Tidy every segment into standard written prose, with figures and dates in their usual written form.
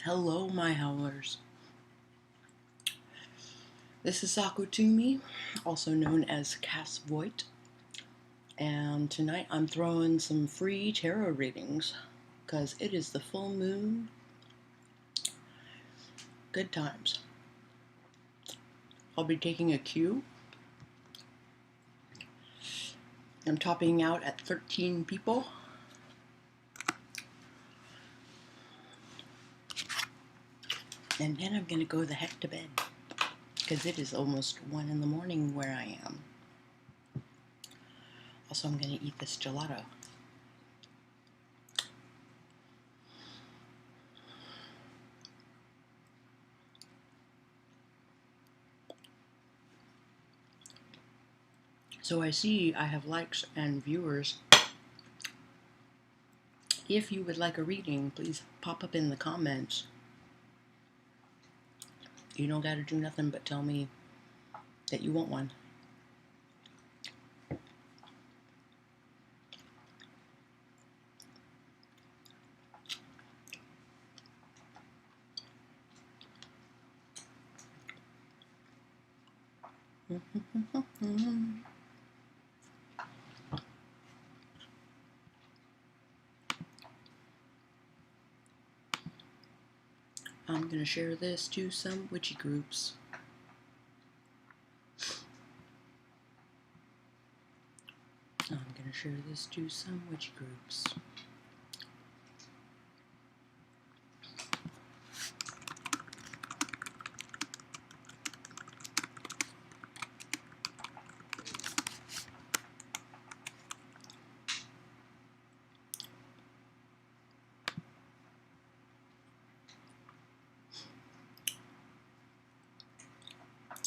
Hello, my howlers. This is Sakutumi, also known as Cass Voigt, and tonight I'm throwing some free tarot readings because it is the full moon. Good times. I'll be taking a cue. I'm topping out at 13 people. And then I'm going to go the heck to bed because it is almost 1 in the morning where I am. Also, I'm going to eat this gelato. So I see I have likes and viewers. If you would like a reading, please pop up in the comments. You don't got to do nothing but tell me that you want one. I'm going to share this to some witchy groups. I'm going to share this to some witchy groups.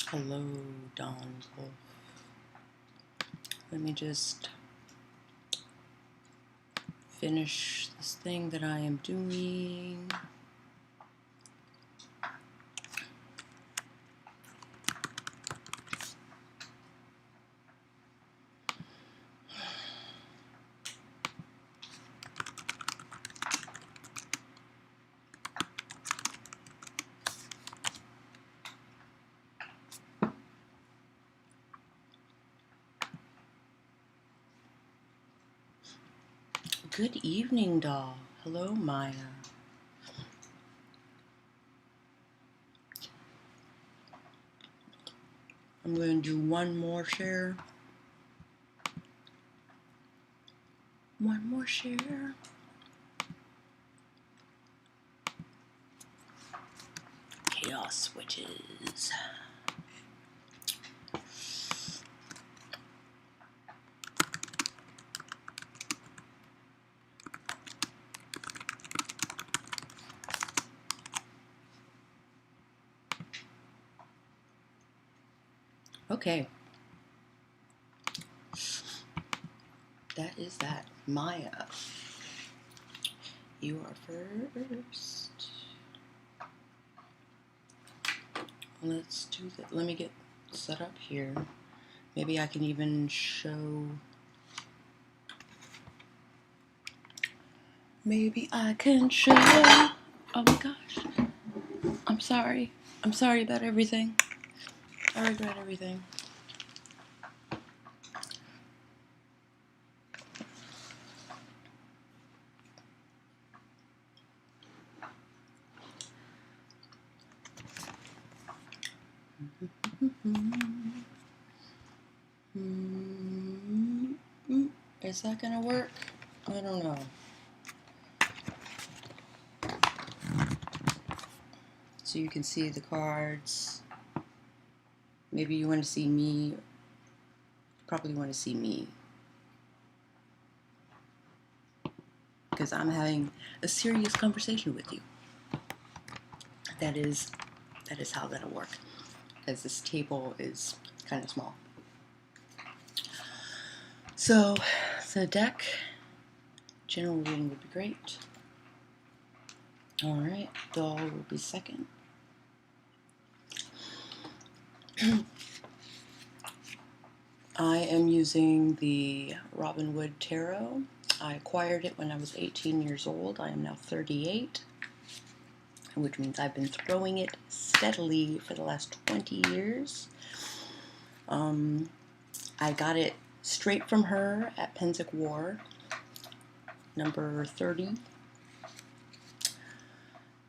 Hello, Don Wolf. Let me just finish this thing that I am doing. Good evening, doll. Hello, Maya. I'm going to do one more share. One more share. Chaos witches. Okay. That is that. Maya, you are first. Let's do that. Let me get set up here. Maybe I can even show. Maybe I can show. Oh my gosh. I'm sorry. I'm sorry about everything. I regret everything. Is that gonna work? I don't know. So you can see the cards. Maybe you want to see me. Probably want to see me. Because I'm having a serious conversation with you. That is how that'll work. Because this table is kind of small. So the deck, general reading would be great. Alright, doll will be second. I am using the Robin Wood Tarot. I acquired it when I was 18 years old. I am now 38. which means I've been throwing it steadily for the last 20 years. I got it straight from her at Pensick War, number 30.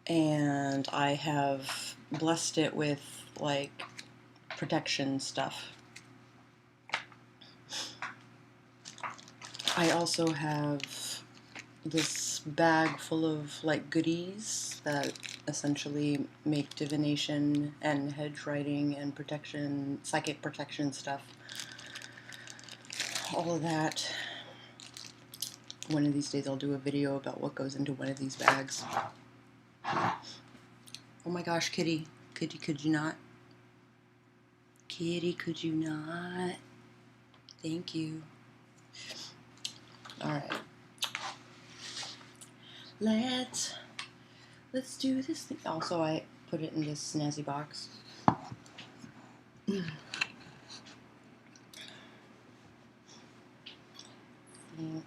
And I have blessed it with, like, protection stuff. I also have this bag full of, like, goodies that essentially make divination and hedge writing and protection, psychic protection stuff. All of that. One of these days I'll do a video about what goes into one of these bags. Oh my gosh, kitty. Kitty, could you not? Kitty, could you not? Thank you. Alright. Let's do this thing. Also, I put it in this snazzy box. Think.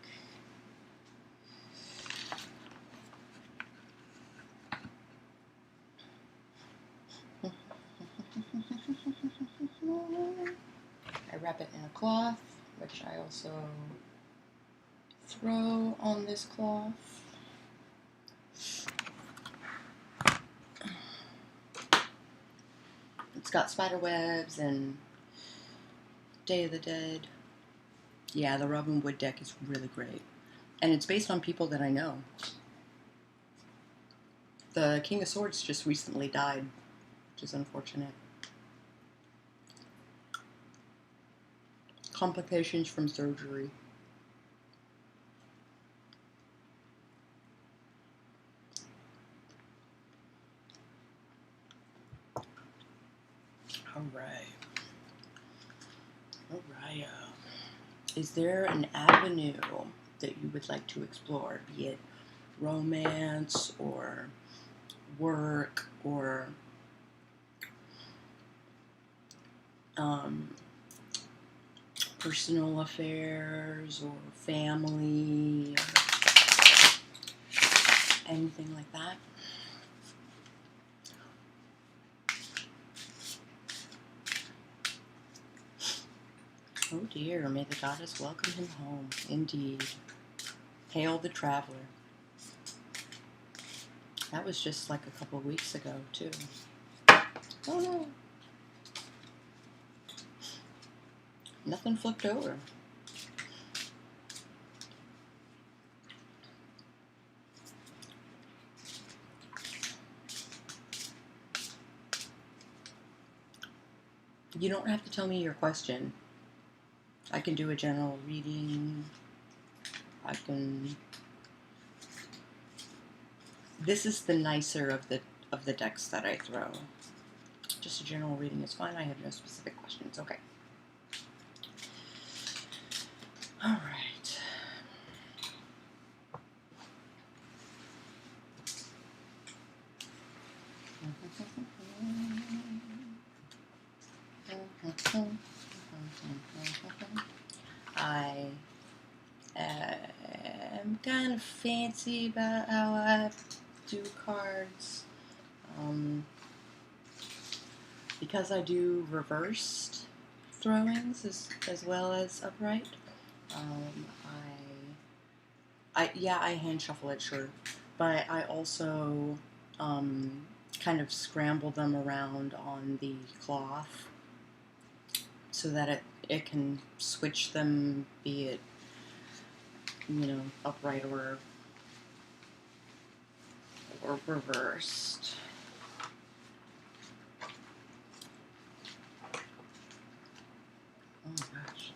I wrap it in a cloth, which I also throw on this cloth. It's got spider webs and Day of the Dead. Yeah, the Robin Wood deck is really great. And it's based on people that I know. The King of Swords just recently died, which is unfortunate. Complications from surgery. Alright. Is there an avenue that you would like to explore, be it romance or work or personal affairs or family or anything like that? Oh dear, may the goddess welcome him home. Indeed. Hail the traveler. That was just like a couple weeks ago, too. Oh no. Nothing flipped over. You don't have to tell me your question. I can do a general reading. I can... This is the nicer of the decks that I throw. Just a general reading is fine. I have no specific questions. Okay. All right. I am kind of fancy about how I do cards. Because I do reversed throwings as well as upright. I hand shuffle it, sure, but I also kind of scramble them around on the cloth so that it can switch them, be it, you know, upright or reversed. Oh my gosh.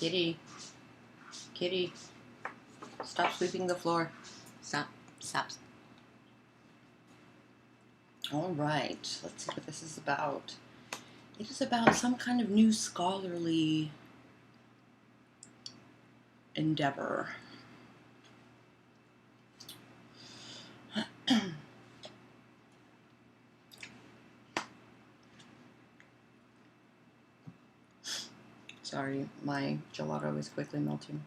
Kitty. Kitty. Stop sweeping the floor. Stop. Stop. Alright, let's see what this is about. It is about some kind of new scholarly endeavor. Sorry, my gelato is quickly melting.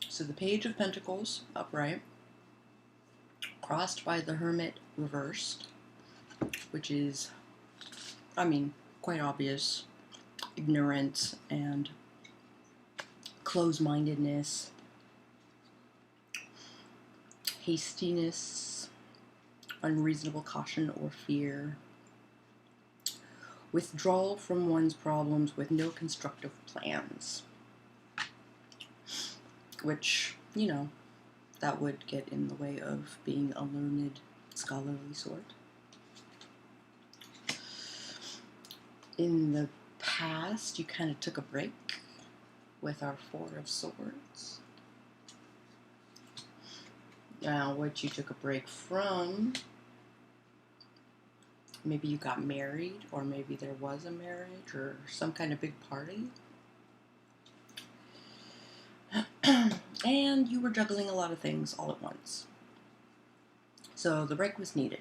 So the Page of Pentacles, upright, crossed by the Hermit reversed, which is, I mean, quite obvious, ignorance and close-mindedness, hastiness, unreasonable caution or fear, withdrawal from one's problems with no constructive plans, which, you know, that would get in the way of being a learned, scholarly sort. In the past, you kind of took a break with our Four of Swords. Now, what you took a break from, maybe you got married, or maybe there was a marriage, or some kind of big party. And you were juggling a lot of things all at once. So the break was needed.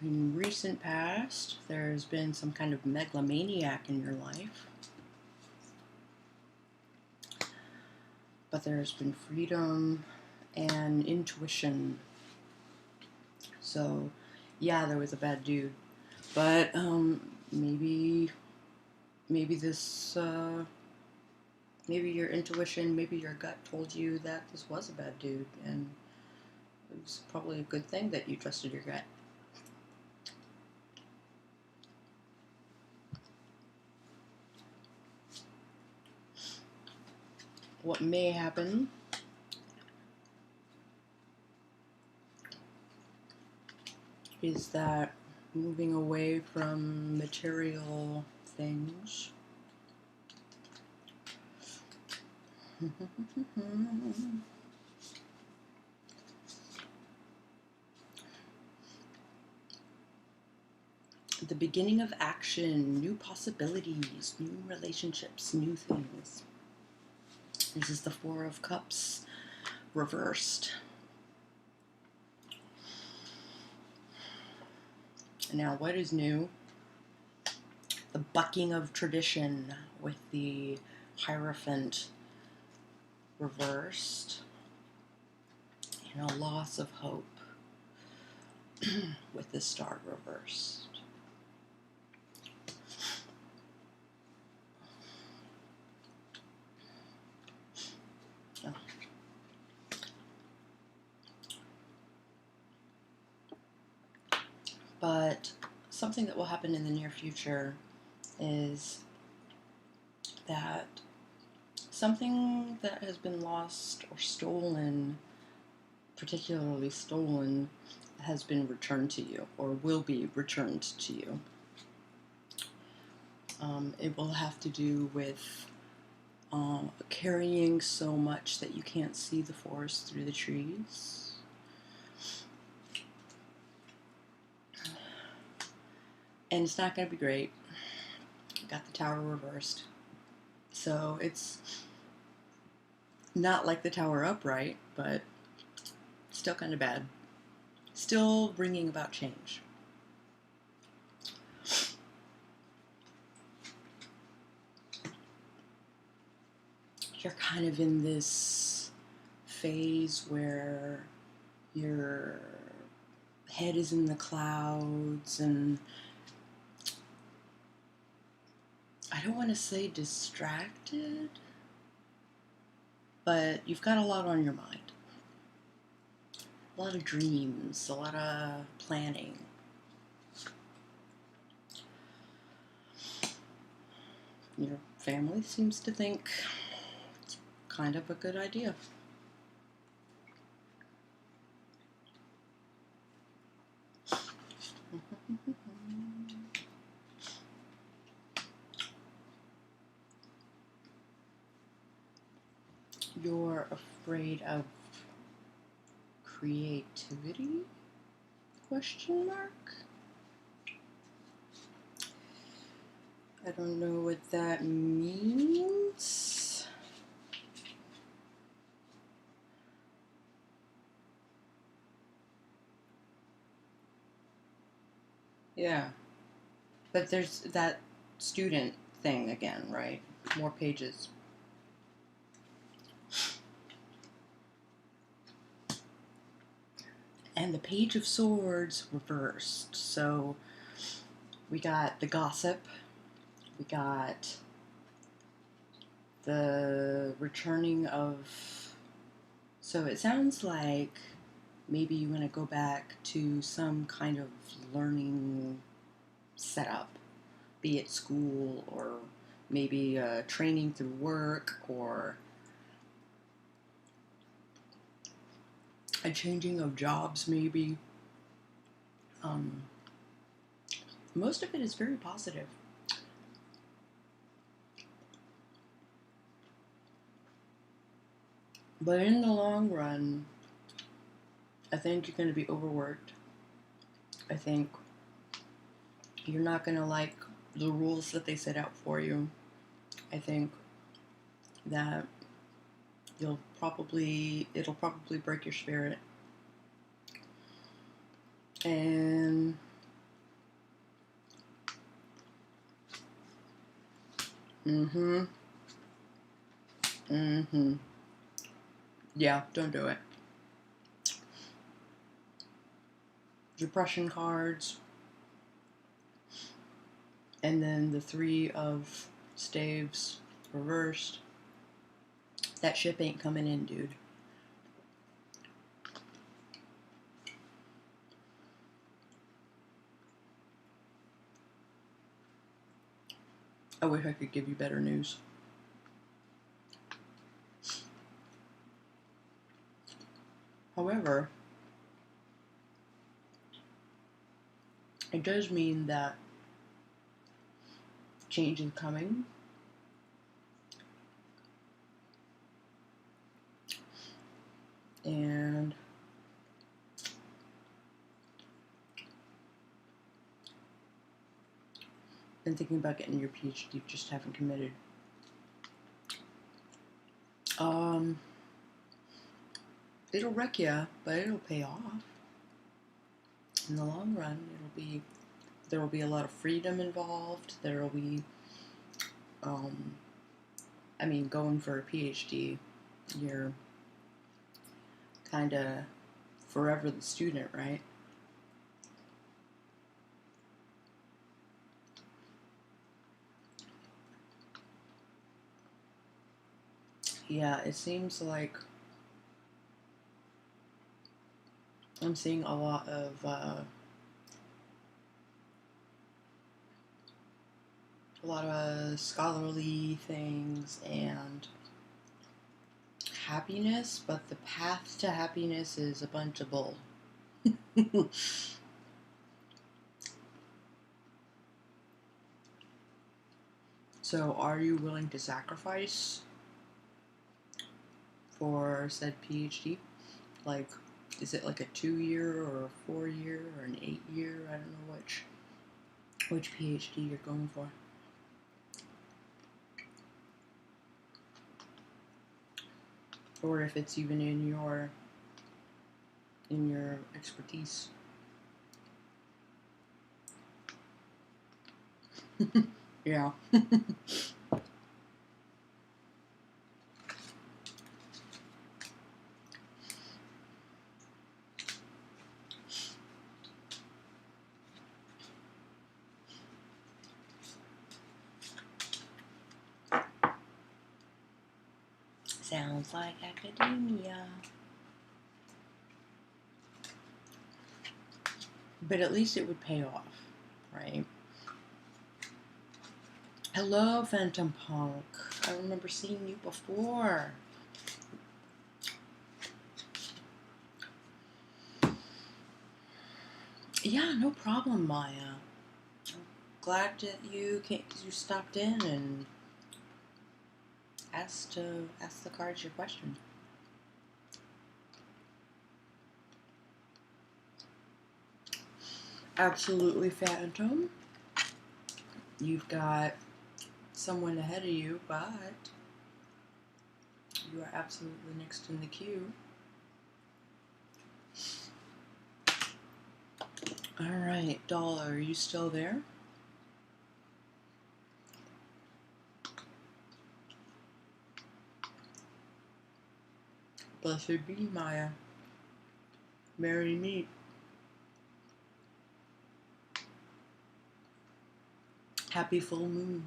In recent past, there's been some kind of megalomaniac in your life. But there's been freedom and intuition. So, yeah, there was a bad dude. But maybe this, maybe your intuition, maybe your gut told you that this was a bad dude, and it was probably a good thing that you trusted your gut. What may happen is that moving away from material things the beginning of action, new possibilities, new relationships, new things. This is the Four of Cups reversed. Now, what is new? The bucking of tradition with the Hierophant reversed, and a loss of hope with the Star reversed. But something that will happen in the near future is that something that has been lost or stolen, particularly stolen, has been returned to you, or will be returned to you. It will have to do with carrying so much that you can't see the forest through the trees. And it's not going to be great. Got the Tower reversed. So it's not like the Tower upright, but still kind of bad. Still bringing about change. You're kind of in this phase where your head is in the clouds, and I don't want to say distracted, but you've got a lot on your mind. A lot of dreams, a lot of planning. Your family seems to think it's kind of a good idea. You're afraid of creativity? Question mark? I don't know what that means. Yeah. But there's that student thing again, right? More pages. And the Page of Swords reversed. So we got the gossip. We got the returning of. So it sounds like maybe you want to go back to some kind of learning setup, be it school or maybe training through work or a changing of jobs, maybe. Um, most of it is very positive. But in the long run, I think you're going to be overworked. I think you're not going to like the rules that they set out for you. I think that it'll probably break your spirit. And yeah, don't do it. Depression cards, and then the Three of Staves reversed. That ship ain't coming in, dude. I wish I could give you better news. However, it does mean that change is coming. And been thinking about getting your PhD, just haven't committed. It'll wreck you, but it'll pay off. In the long run, there will be a lot of freedom involved. There will be, going for a PhD, you're kind of forever the student, right? Yeah, it seems like I'm seeing a lot of scholarly things and happiness, but the path to happiness is a bunch of bull. So, are you willing to sacrifice for said PhD? Like, is it like a 2-year or a 4-year or an 8-year? I don't know which PhD you're going for. Or if it's even in your expertise. Yeah. Sounds like academia. But at least it would pay off, right? Hello, Phantom Punk. I remember seeing you before. Yeah, no problem, Maya. I'm glad that you stopped in and ask the cards your question. Absolutely, Phantom. You've got someone ahead of you, but you are absolutely next in the queue. Alright, Doll, are you still there? Blessed be Maya. Merry meet. Happy full moon.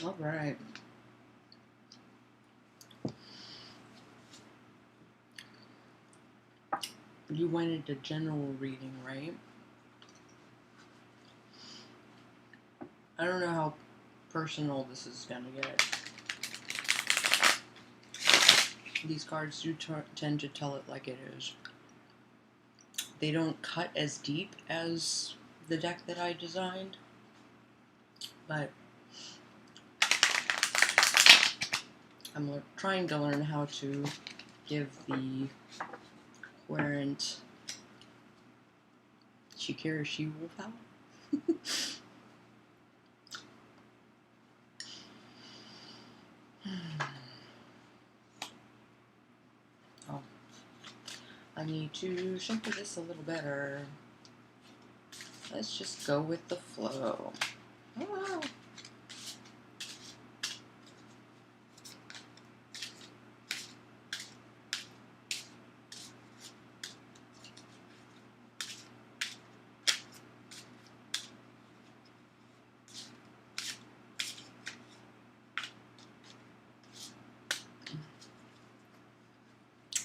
All right. You wanted a general reading, right? I don't know how personal this is going to get. These cards do tend to tell it like it is. They don't cut as deep as the deck that I designed, but I'm trying to learn how to give the Querent Shikira She-Wolf out. Oh, I need to shuffle this a little better. Let's just go with the flow. Oh.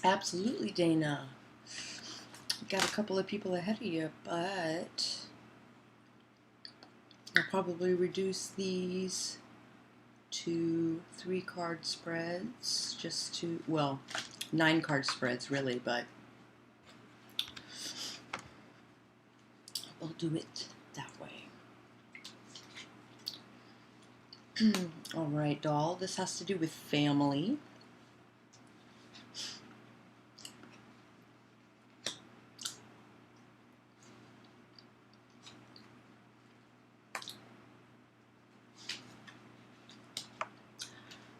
Absolutely, Dana. Got a couple of people ahead of you, but I'll probably reduce these to 3-card spreads, just to, well, 9-card spreads really, but we'll do it that way. Alright, doll, this has to do with family.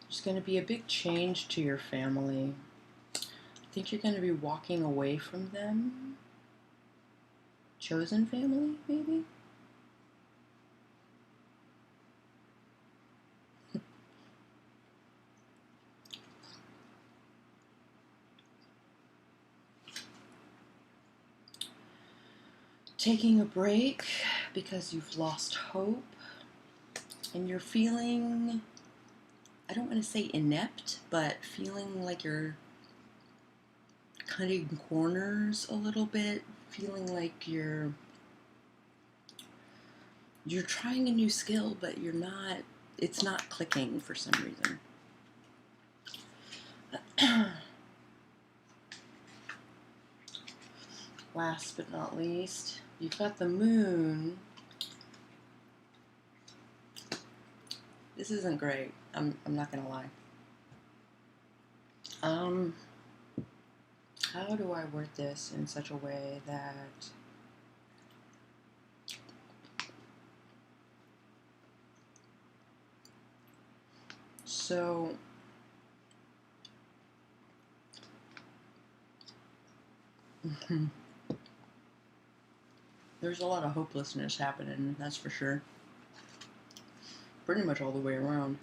There's going to be a big change to your family. I think you're going to be walking away from them. Chosen family, maybe? Taking a break because you've lost hope and you're feeling, I don't want to say inept, but feeling like you're cutting corners a little bit, feeling like you're trying a new skill, but it's not clicking for some reason. Last but not least, you've got the moon. This isn't great. I'm not gonna lie. How do I word this in such a way that so there's a lot of hopelessness happening, that's for sure. Pretty much all the way around.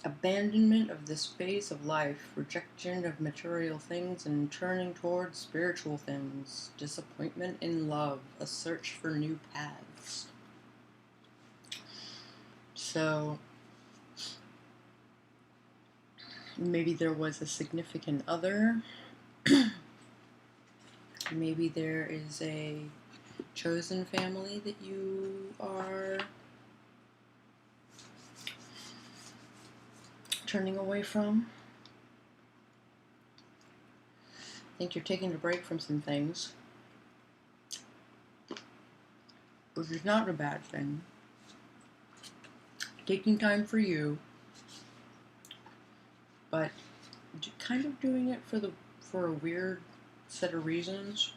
Abandonment of this phase of life, rejection of material things and turning towards spiritual things, disappointment in love, a search for new paths. So maybe there was a significant other Maybe there is a chosen family that you are turning away from. I think you're taking a break from some things, which is not a bad thing. Taking time for you, but kind of doing it for a weird set of reasons.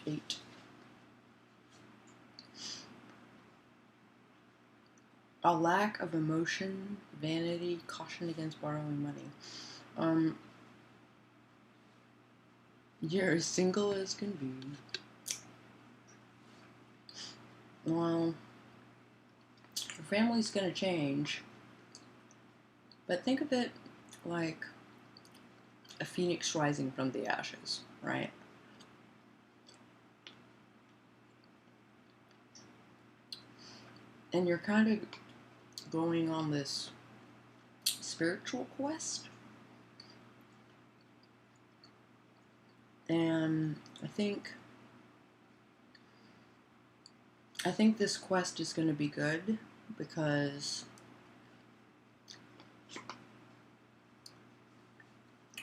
8. A lack of emotion, vanity, caution against borrowing money. You're as single as can be. Well, your family's gonna change, but think of it like a phoenix rising from the ashes, right? And you're kind of going on this spiritual quest. And I think this quest is going to be good because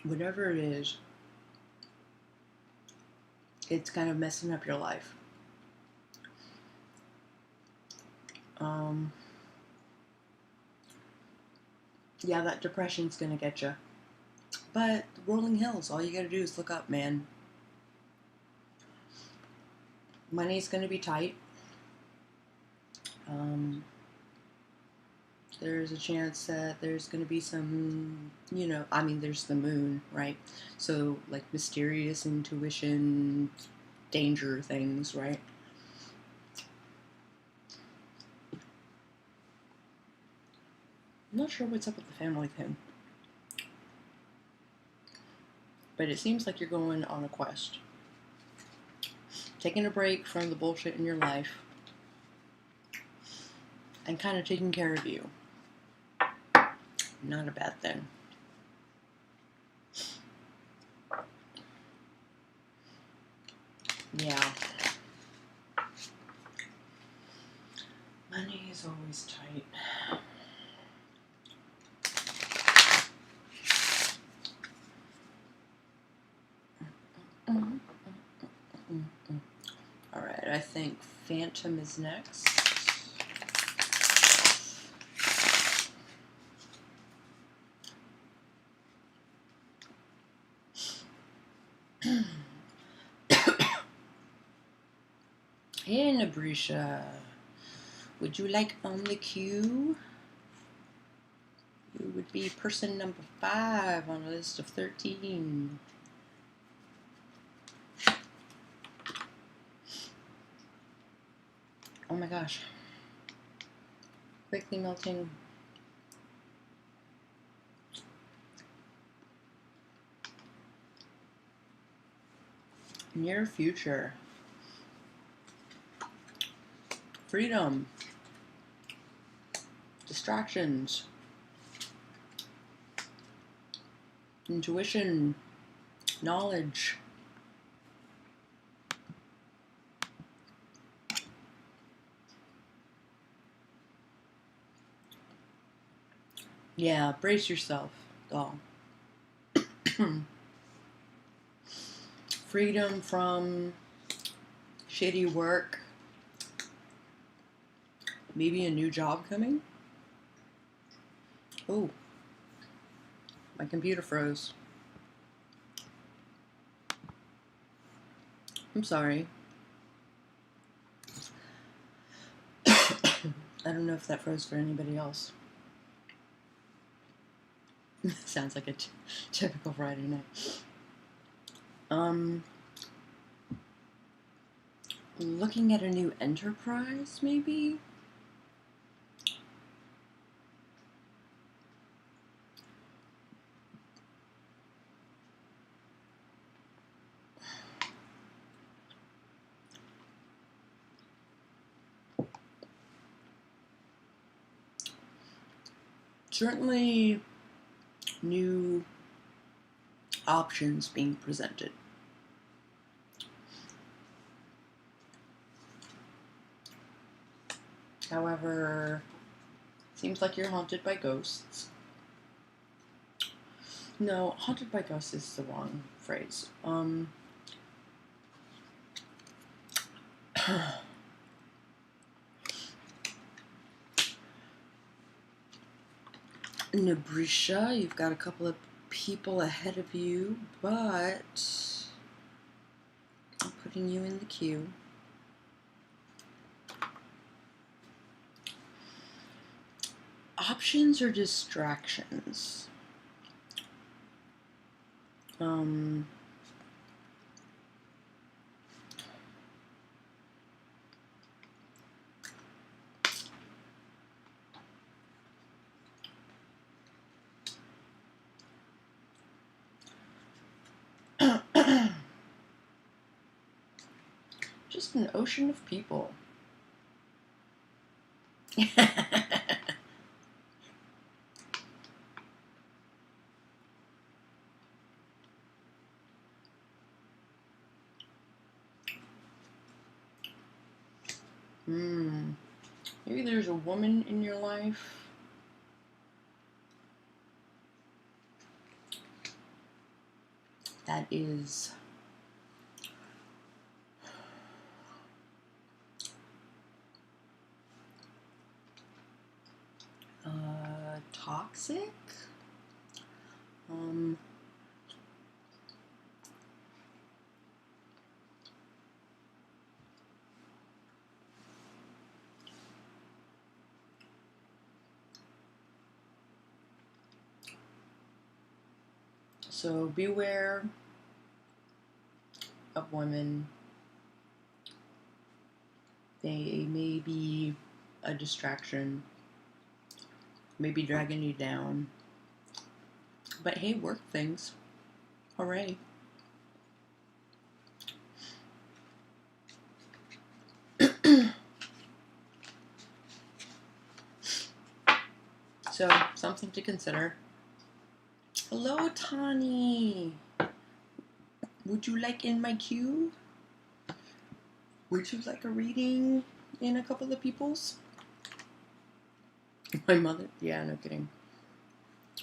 whatever it is, it's kind of messing up your life. Yeah, that depression's going to get you. But rolling hills, all you got to do is look up, man. Money's going to be tight. There's a chance that there's going to be some, there's the moon, right? So, like, mysterious intuition, danger things, right? I'm not sure what's up with the family thing. But it seems like you're going on a quest. Taking a break from the bullshit in your life. And kind of taking care of you. Not a bad thing. Yeah. Money is always tight. Alright, I think Phantom is next. Hey, Nabrisha. Would you like on the queue? You would be person number 5 on a list of 13. Oh my gosh. Quickly melting. Near future. Freedom. Distractions. Intuition. Knowledge. Yeah, brace yourself, doll. Freedom from shitty work. Maybe a new job coming. Oh, my computer froze. I'm sorry. I don't know if that froze for anybody else. Sounds like a typical Friday night. Looking at a new enterprise, maybe? Certainly new options being presented. However, seems like you're haunted by ghosts. No, haunted by ghosts is the wrong phrase. Nabrisha, you've got a couple of people ahead of you, but I'm putting you in the queue. Options or distractions? Just an ocean of people. Maybe there's a woman in your life. That is toxic. So beware of women. They may be a distraction, maybe dragging you down. But hey, work things. Hooray. So, something to consider. Hello, Tani. Would you like in my queue? Would you like a reading in a couple of people's? My mother? Yeah, no kidding.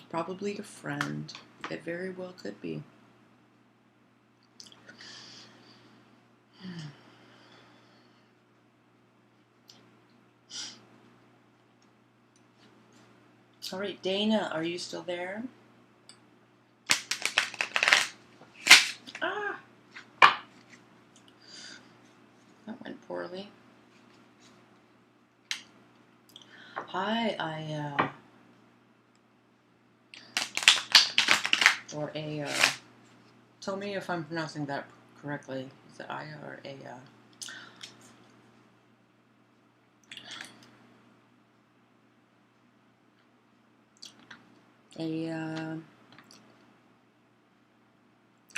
Probably a friend. It very well could be. All right, Dana, are you still there? Ah! That went poorly. Hi, tell me if I'm pronouncing that correctly. Is it Aya or Aya?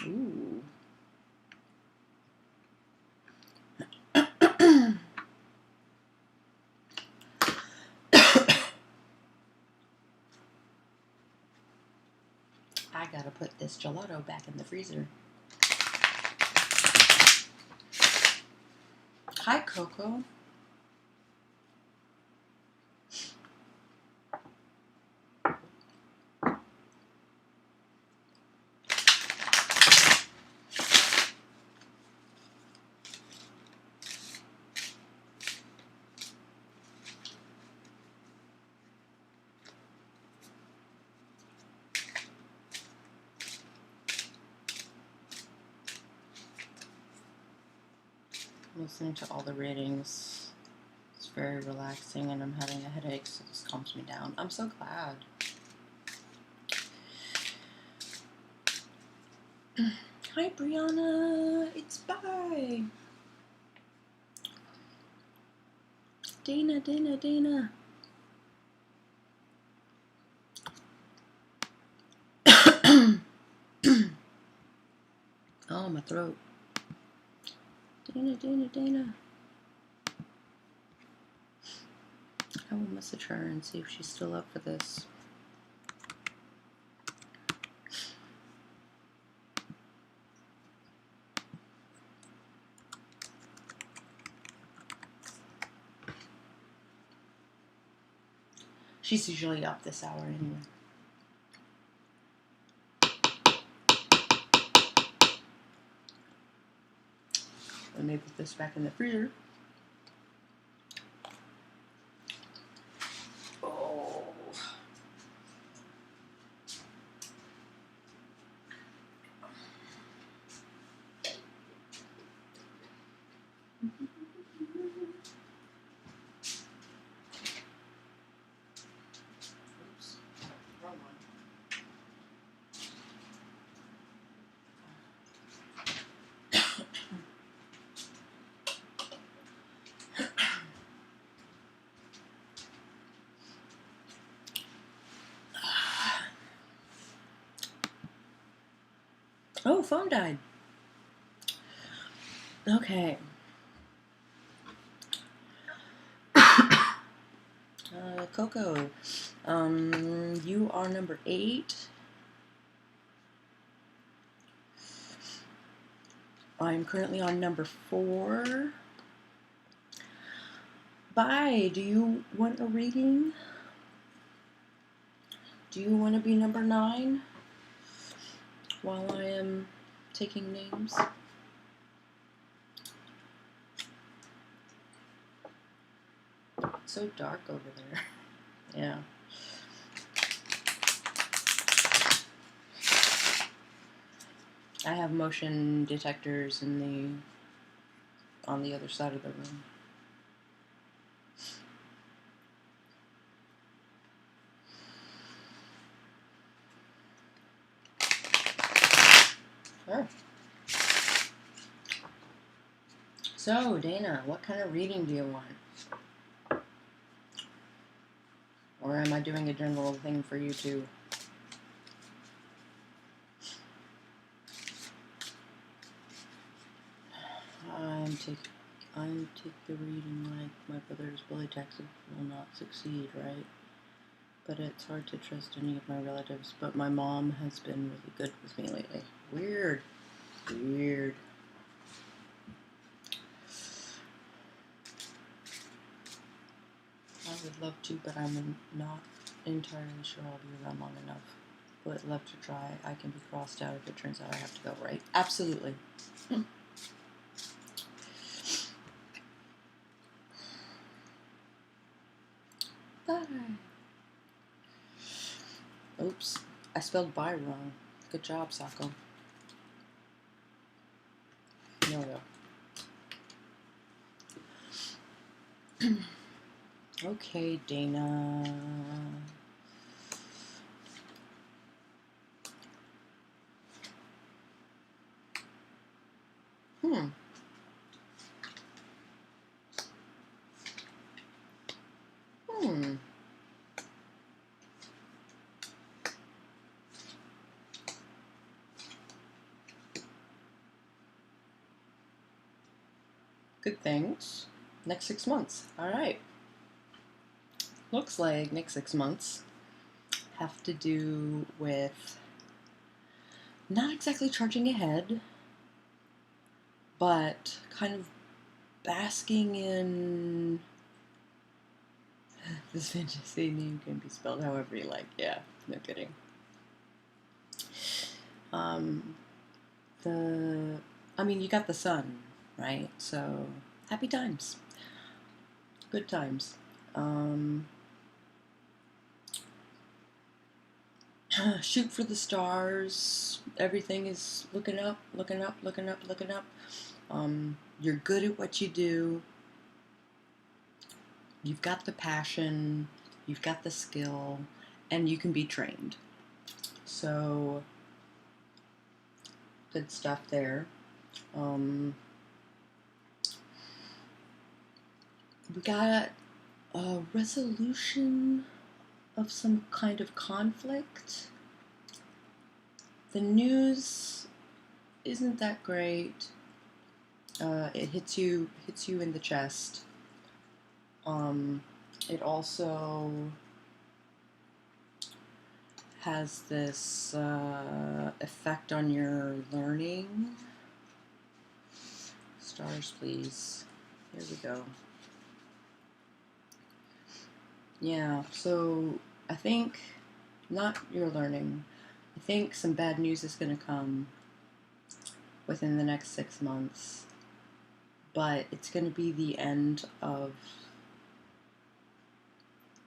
Ooh. I gotta put this gelato back in the freezer. Hi, Coco. Listening to all the readings. It's very relaxing, and I'm having a headache, so this calms me down. I'm so glad. Hi, Brianna. It's bye. Dana. Oh, my throat. Dana. I will message her and see if she's still up for this. She's usually up this hour anyway. Let me put this back in the freezer. Oh. Oops. Wrong one. Oh, phone died. Okay. Coco, you are number 8. I'm currently on number 4. Bye. Do you want a reading? Do you want to be number 9 while I am taking names? It's so dark over there. Yeah. I have motion detectors on the other side of the room. Sure. So, Dana, what kind of reading do you want? Or am I doing a general thing for you too? I'm take the reading like my brother's bully taxes will not succeed, right? But it's hard to trust any of my relatives. But my mom has been really good with me lately. Weird. Weird. I would love to, but I'm not entirely sure I'll be around long enough. Would love to try. I can be crossed out if it turns out I have to go, right? Absolutely. Bye. Oops. I spelled bye wrong. Good job, Sako. There we go. Okay, Dana. Hmm. Good things. Next 6 months. All right. Looks like next 6 months have to do with not exactly charging ahead, but kind of basking in this fantasy name can be spelled however you like. Yeah, no kidding. You got the sun, right? So happy times, good times. Shoot for the stars. Everything is looking up, looking up, looking up, looking up. You're good at what you do. You've got the passion. You've got the skill, and you can be trained. So, good stuff there. We got a resolution of some kind of conflict. The news isn't that great. It hits you in the chest. It also has this effect on your learning. Stars, please. Here we go. Yeah, so I think not you're learning. I think some bad news is going to come within the next 6 months, but it's going to be the end of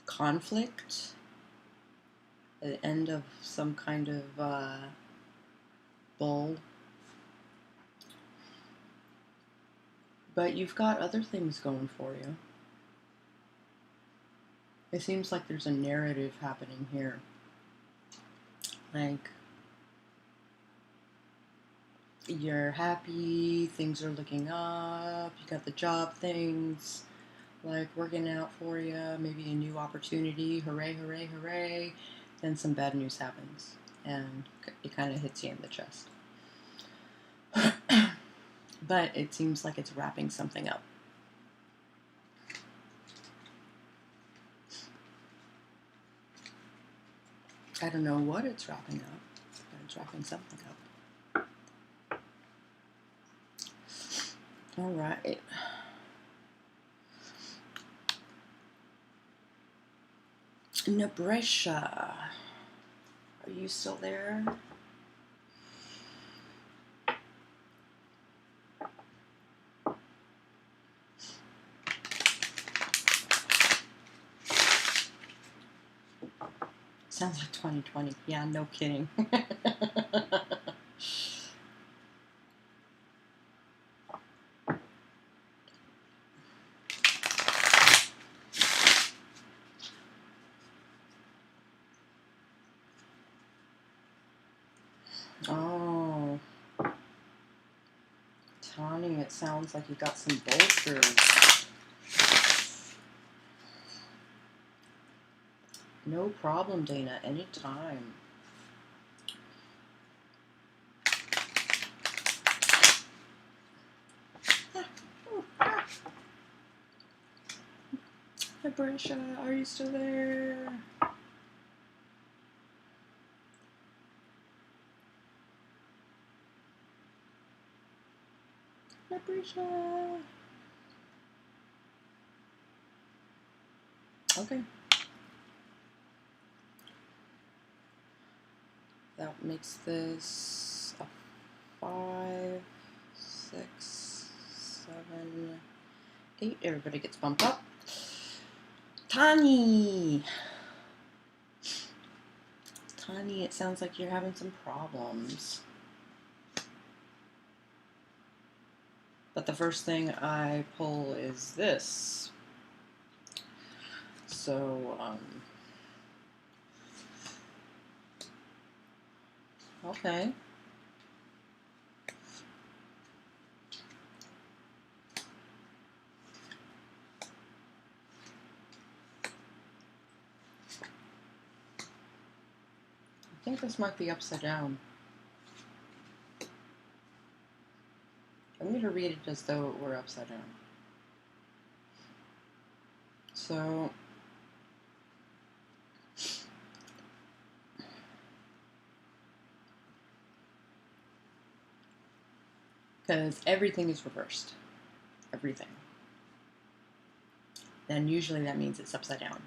conflict, the end of some kind of bull. But you've got other things going for you. It seems like there's a narrative happening here. Like, you're happy, things are looking up, you got the job things, like, working out for you, maybe a new opportunity, hooray, hooray, hooray. Then some bad news happens, and it kind of hits you in the chest. But it seems like it's wrapping something up. I don't know what it's wrapping up, but it's wrapping something up. All right. Nebraska. Are you still there? Sounds like 2020. Yeah, no kidding. Oh, Tawny, it sounds like you got some bolsters. No problem, Dana. Anytime. Hi, Brescia. Are you still there? Hi, Brescia. Okay. That makes this a 5, 6, 7, 8. Everybody gets bumped up. Tani! Tani, it sounds like you're having some problems. But the first thing I pull is this. So, okay. I think this might be upside down. I'm going to read it as though it were upside down. So, because everything is reversed. Everything. Then usually that means it's upside down.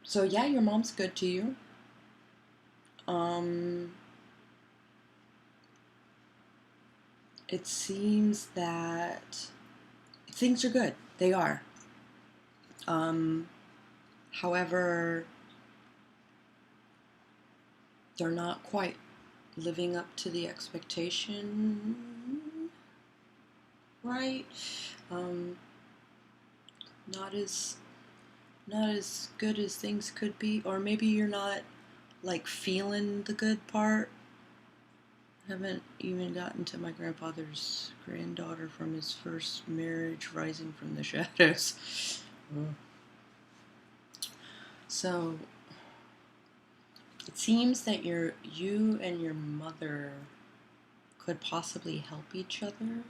So yeah, your mom's good to you. It seems that things are good. They are. However, they're not quite living up to the expectation, right? Not as good as things could be, or maybe you're not like feeling the good part. Haven't even gotten to my grandfather's granddaughter from his first marriage rising from the shadows. So it seems that you and your mother could possibly help each other.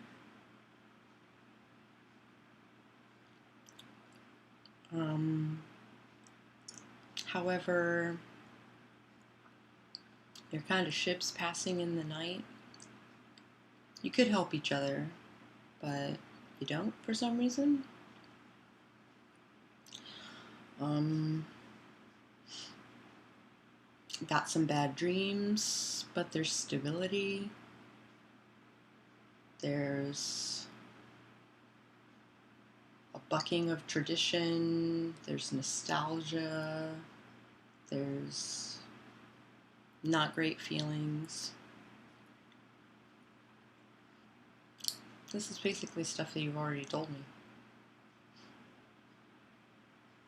However, they're kind of ships passing in the night. You could help each other, but you don't for some reason. Got some bad dreams, but there's stability. There's a bucking of tradition. There's nostalgia. There's not great feelings. This is basically stuff that you've already told me.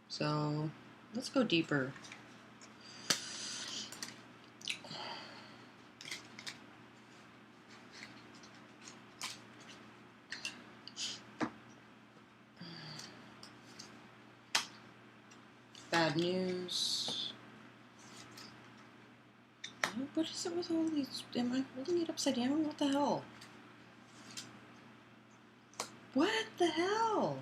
So let's go deeper. Bad news. What is it with all these? Am I holding it upside down? What the hell? What the hell?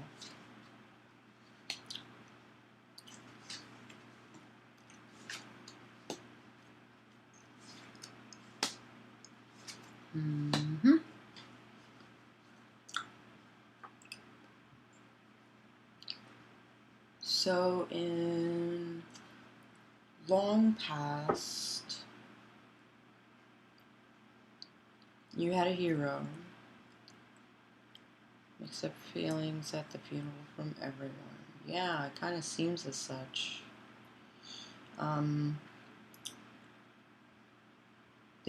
Mm-hmm. So in long past, you had a hero. Mixed up feelings at the funeral from everyone. Yeah, it kind of seems as such. The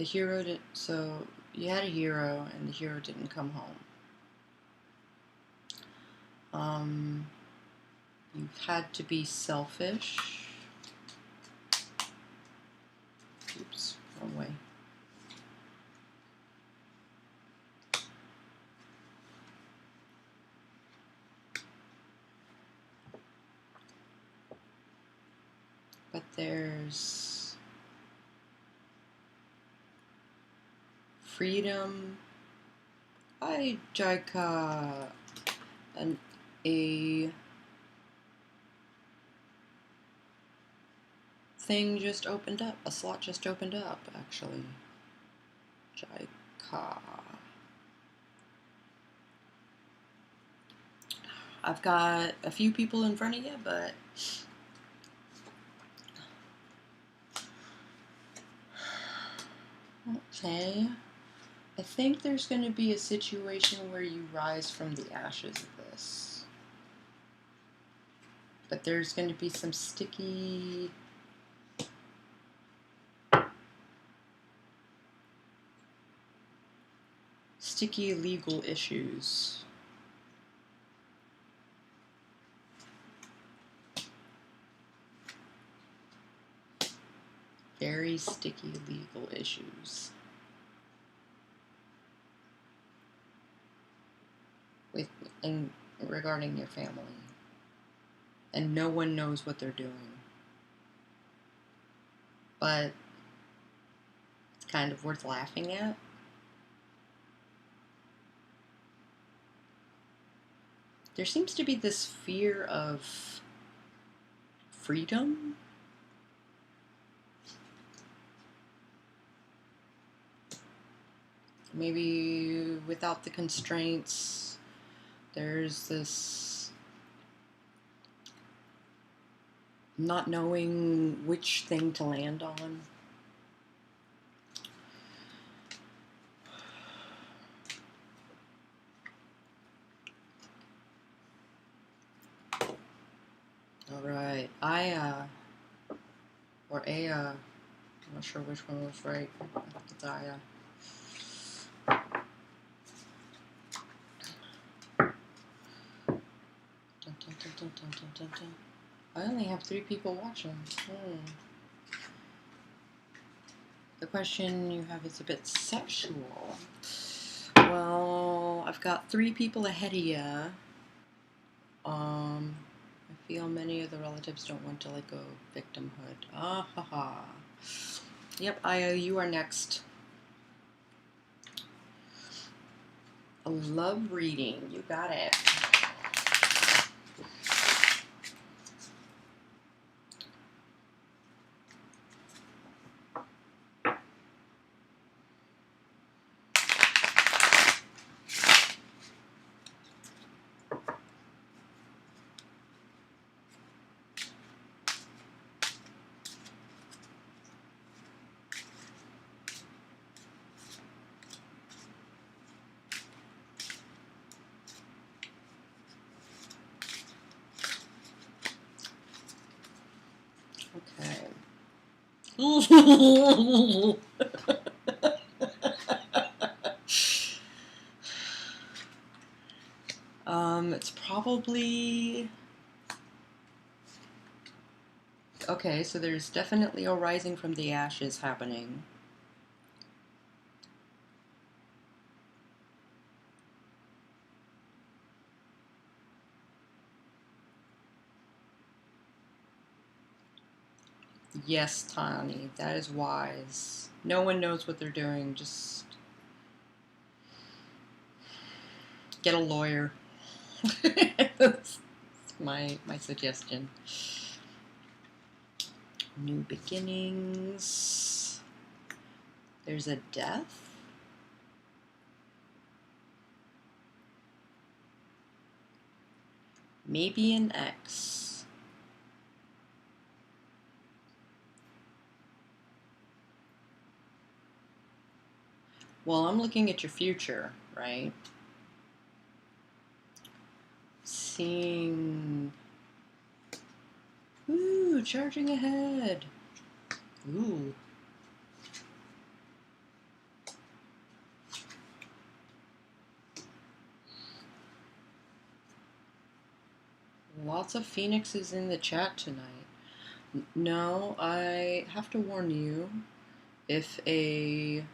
hero did. So you had a hero, and the hero didn't come home. You've had to be selfish. Oops, wrong way. But there's freedom. Hi, Jaika. And a thing just opened up. A slot just opened up, actually. Jaika. I've got a few people in front of you, but okay. I think there's going to be a situation where you rise from the ashes of this. But there's going to be some sticky legal issues. Very sticky legal issues. Regarding your family. And no one knows what they're doing. But it's kind of worth laughing at. There seems to be this fear of freedom. Maybe without the constraints, there's this not knowing which thing to land on. Alright, or Aya, I'm not sure which one was right. I think it's Aya. Dun, dun, dun, dun, dun, dun, dun, dun. I only have 3 people watching. The question you have is a bit sexual. Well, I've got 3 people ahead of you. I feel many of the relatives don't want to let go of victimhood. Ah ha ha. Yep, Aya, you are next. A love reading. You got it. It's probably... Okay, so there's definitely a rising from the ashes happening. Yes, Tani, that is wise. No one knows what they're doing. Just get a lawyer. That's my suggestion. New beginnings. There's a death. Maybe an ex. Well, I'm looking at your future, right? Seeing... Ooh, charging ahead. Ooh. Lots of phoenixes in the chat tonight. No, I have to warn you, if a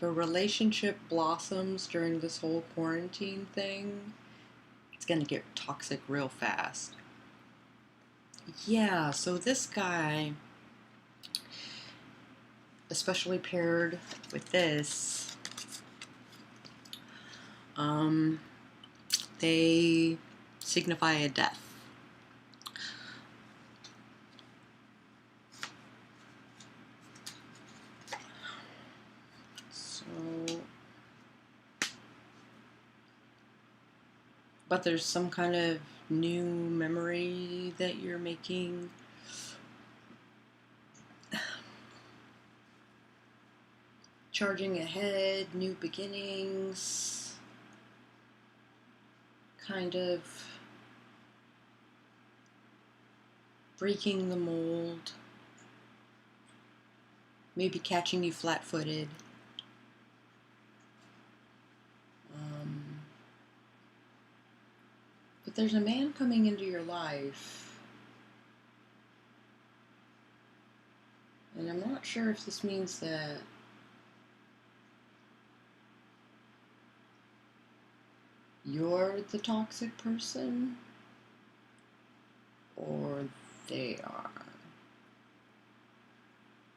relationship blossoms during this whole quarantine thing, it's gonna get toxic real fast. Yeah, so this guy, especially paired with this, they signify a death. So, but there's some kind of new memory that you're making. Charging ahead, new beginnings, kind of breaking the mold, maybe catching you flat-footed. But there's a man coming into your life, and I'm not sure if this means that you're the toxic person or they are.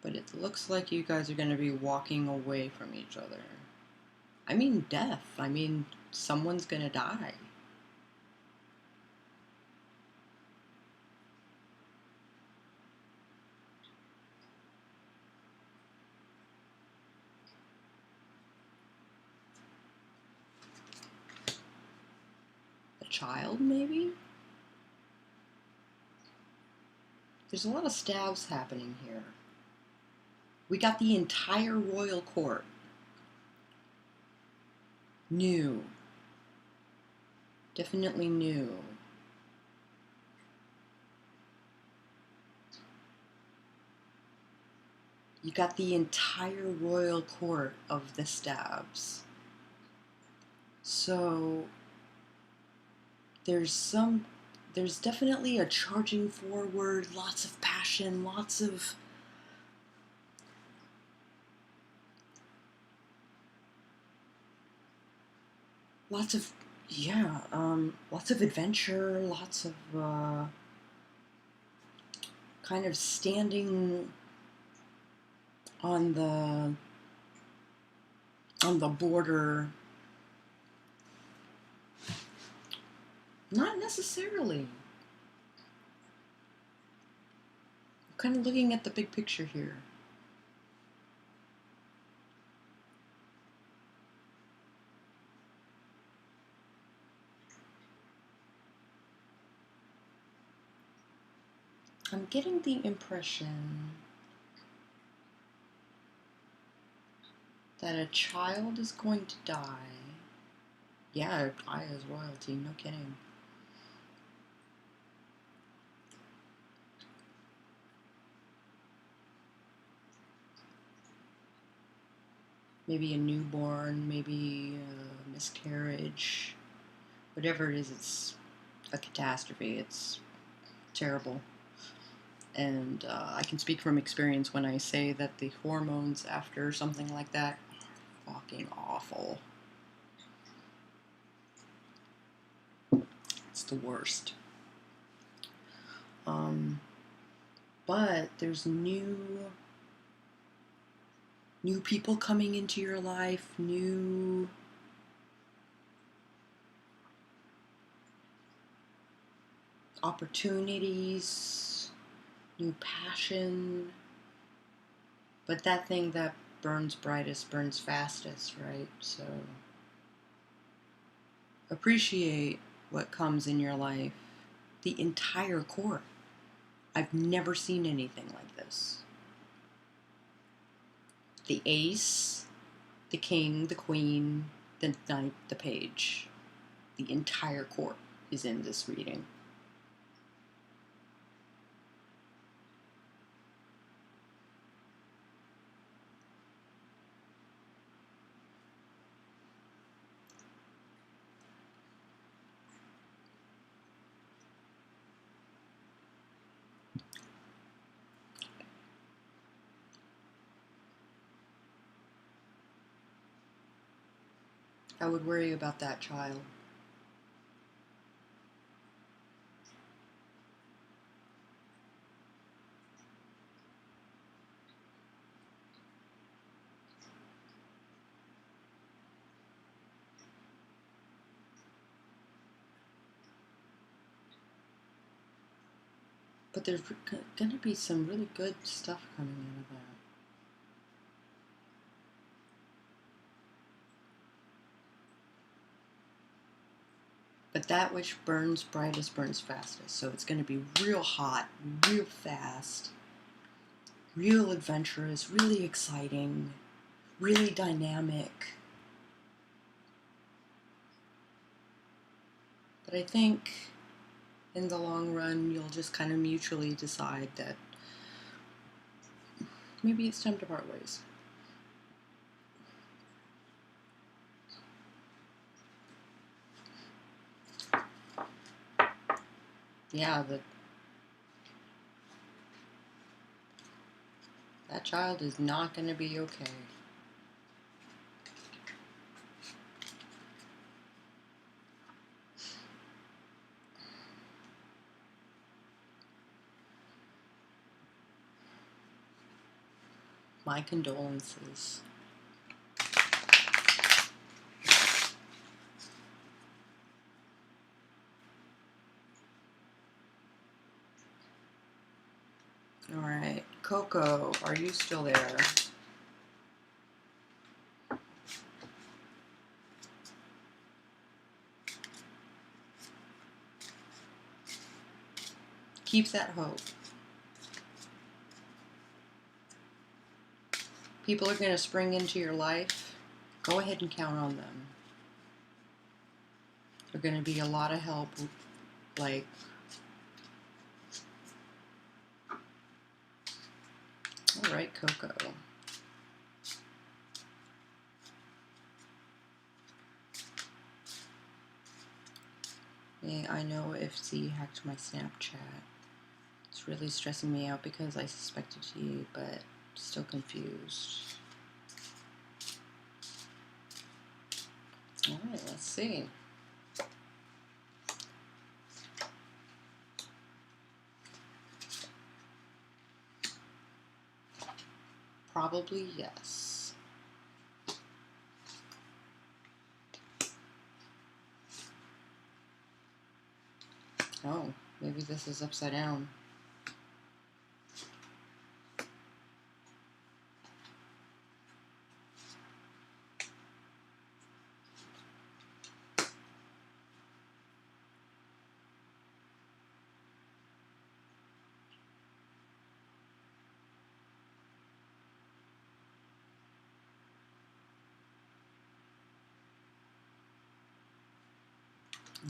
But it looks like you guys are going to be walking away from each other. I mean death. I mean someone's going to die. A child, maybe? There's a lot of stabs happening here. We got the entire royal court. New. Definitely new. You got the entire royal court of the stabs. So there's definitely a charging forward, lots of passion, lots of lots of adventure, lots of kind of standing on the border. Not necessarily. I'm kind of looking at the big picture here. I'm getting the impression that a child is going to die. Yeah, I as royalty, no kidding. maybe a newborn, maybe a miscarriage, whatever it is, it's a catastrophe. It's terrible. And I can speak from experience when I say that the hormones after something like that are fucking awful. It's the worst. But there's new people coming into your life, new opportunities, new passion. But that thing that burns brightest burns fastest, right? So appreciate what comes in your life. The entire court. I've never seen anything like this. The ace, the king, the queen, the knight, the page. The entire court is in this reading. I would worry about that child. But there's going to be some really good stuff coming out of that. But that which burns brightest burns fastest. So it's going to be real hot, real fast, real adventurous, really exciting, really dynamic. But I think in the long run, you'll just kind of mutually decide that maybe it's time to part ways. Yeah, that child is not going to be okay. My condolences. All right, Coco, are you still there? Keep that hope. People are going to spring into your life. Go ahead and count on them. They're going to be a lot of help. Like, all right, Coco. Hey, I know FC hacked my Snapchat. It's really stressing me out because I suspected he, but still confused. All right, let's see. Probably yes. Oh, maybe this is upside down.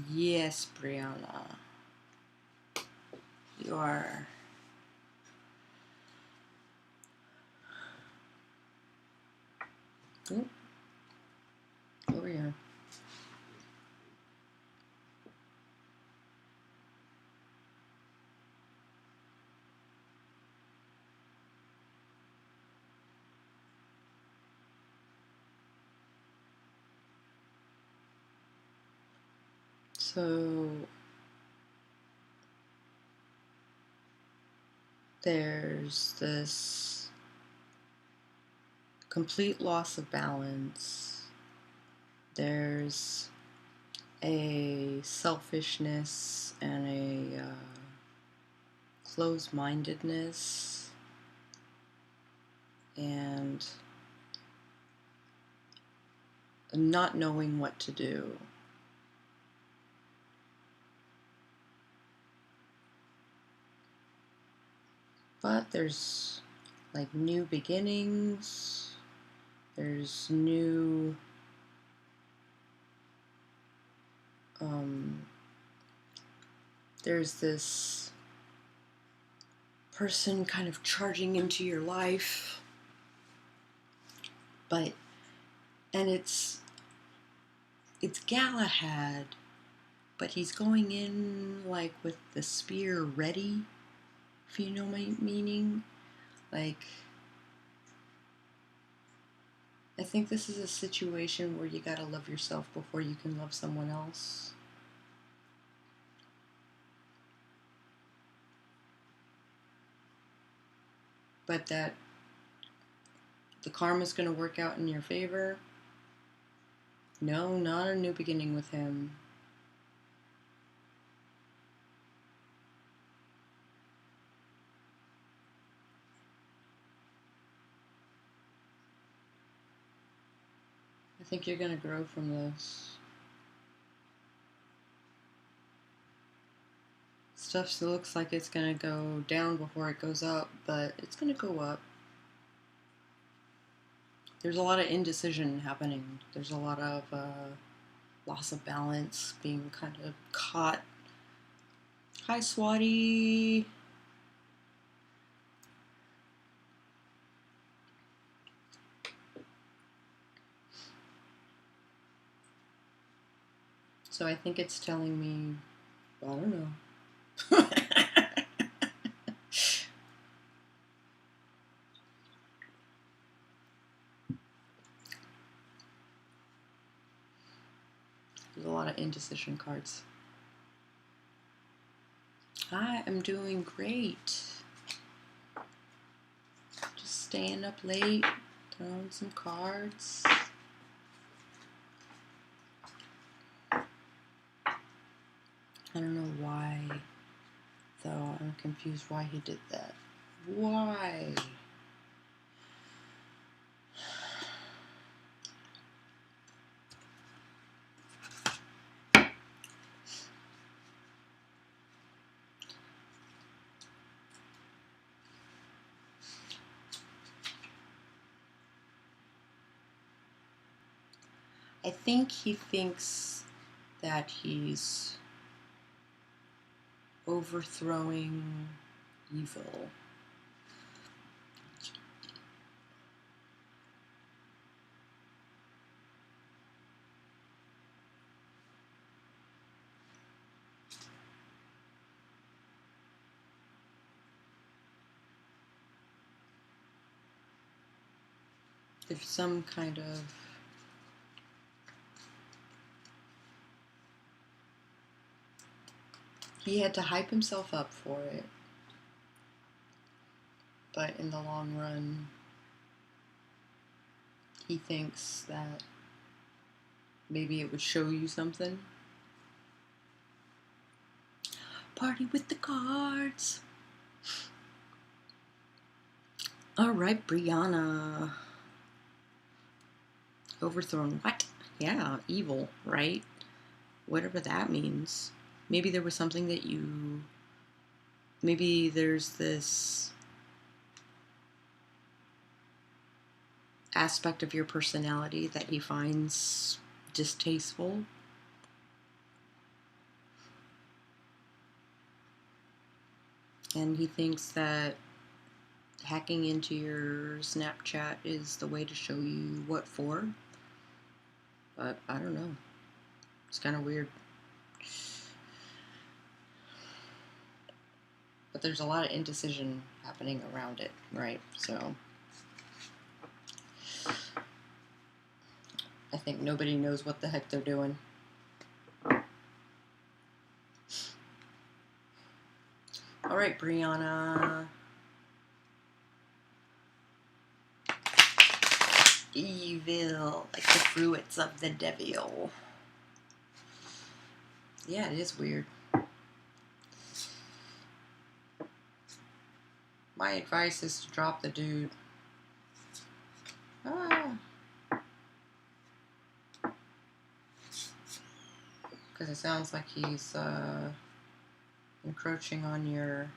Yes, Brianna. You are. Ooh, over here. So there's this complete loss of balance. There's a selfishness and a closed-mindedness and not knowing what to do. But there's like new beginnings, there's new there's this person kind of charging into your life, and it's Galahad, but he's going in like with the spear ready, if you know my meaning. Like, I think this is a situation where you gotta love yourself before you can love someone else. But that the karma's gonna work out in your favor. No, not a new beginning with him. I think you're gonna grow from this. Stuff looks like it's gonna go down before it goes up, but it's gonna go up. There's a lot of indecision happening. There's a lot of loss of balance, being kind of caught. Hi, Swati. So I think it's telling me, I don't know. There's a lot of indecision cards. Hi, I'm doing great. Just staying up late, throwing some cards. I don't know why, though. I'm confused why he did that. Why? I think he thinks that he's overthrowing evil. There's some kind of he had to hype himself up for it, but in the long run, he thinks that maybe it would show you something. Party with the cards. All right, Brianna. Overthrown. What? Yeah, evil, right? Whatever that means. Maybe there was something that you... Maybe there's this aspect of your personality that he finds distasteful. And he thinks that hacking into your Snapchat is the way to show you what for. But I don't know. It's kind of weird. But there's a lot of indecision happening around it, right? So I think nobody knows what the heck they're doing. All right, Brianna. Evil, like the fruits of the devil. Yeah, it is weird. My advice is to drop the dude. Because it sounds like he's encroaching on your.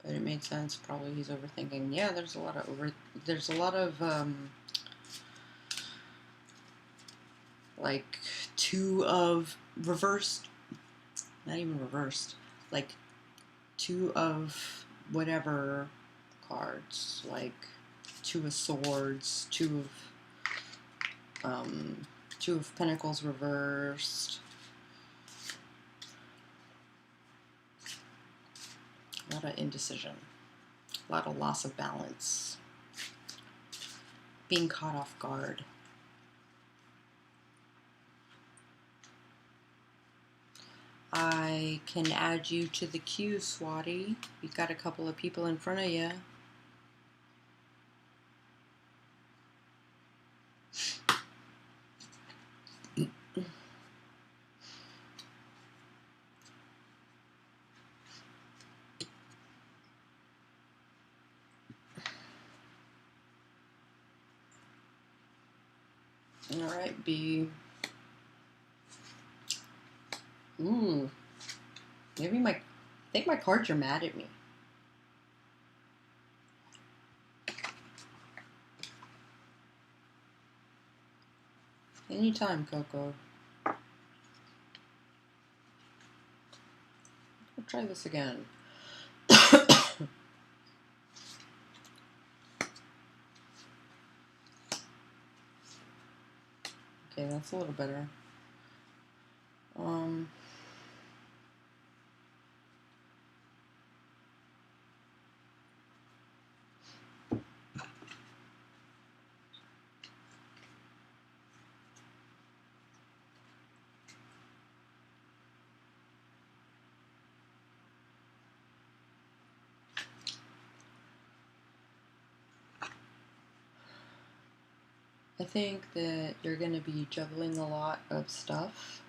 But it made sense. Probably he's overthinking. Yeah, there's a lot of like two of reversed. Not even reversed. Like two of whatever cards. Like two of swords. Two of pentacles reversed. A lot of indecision. A lot of loss of balance. Being caught off guard. I can add you to the queue, Swati. You've got a couple of people in front of you. All right, B. Ooh. Maybe I think my cards are mad at me. Anytime, Coco. We'll try this again. Okay, that's a little better. I think that you're going to be juggling a lot of stuff.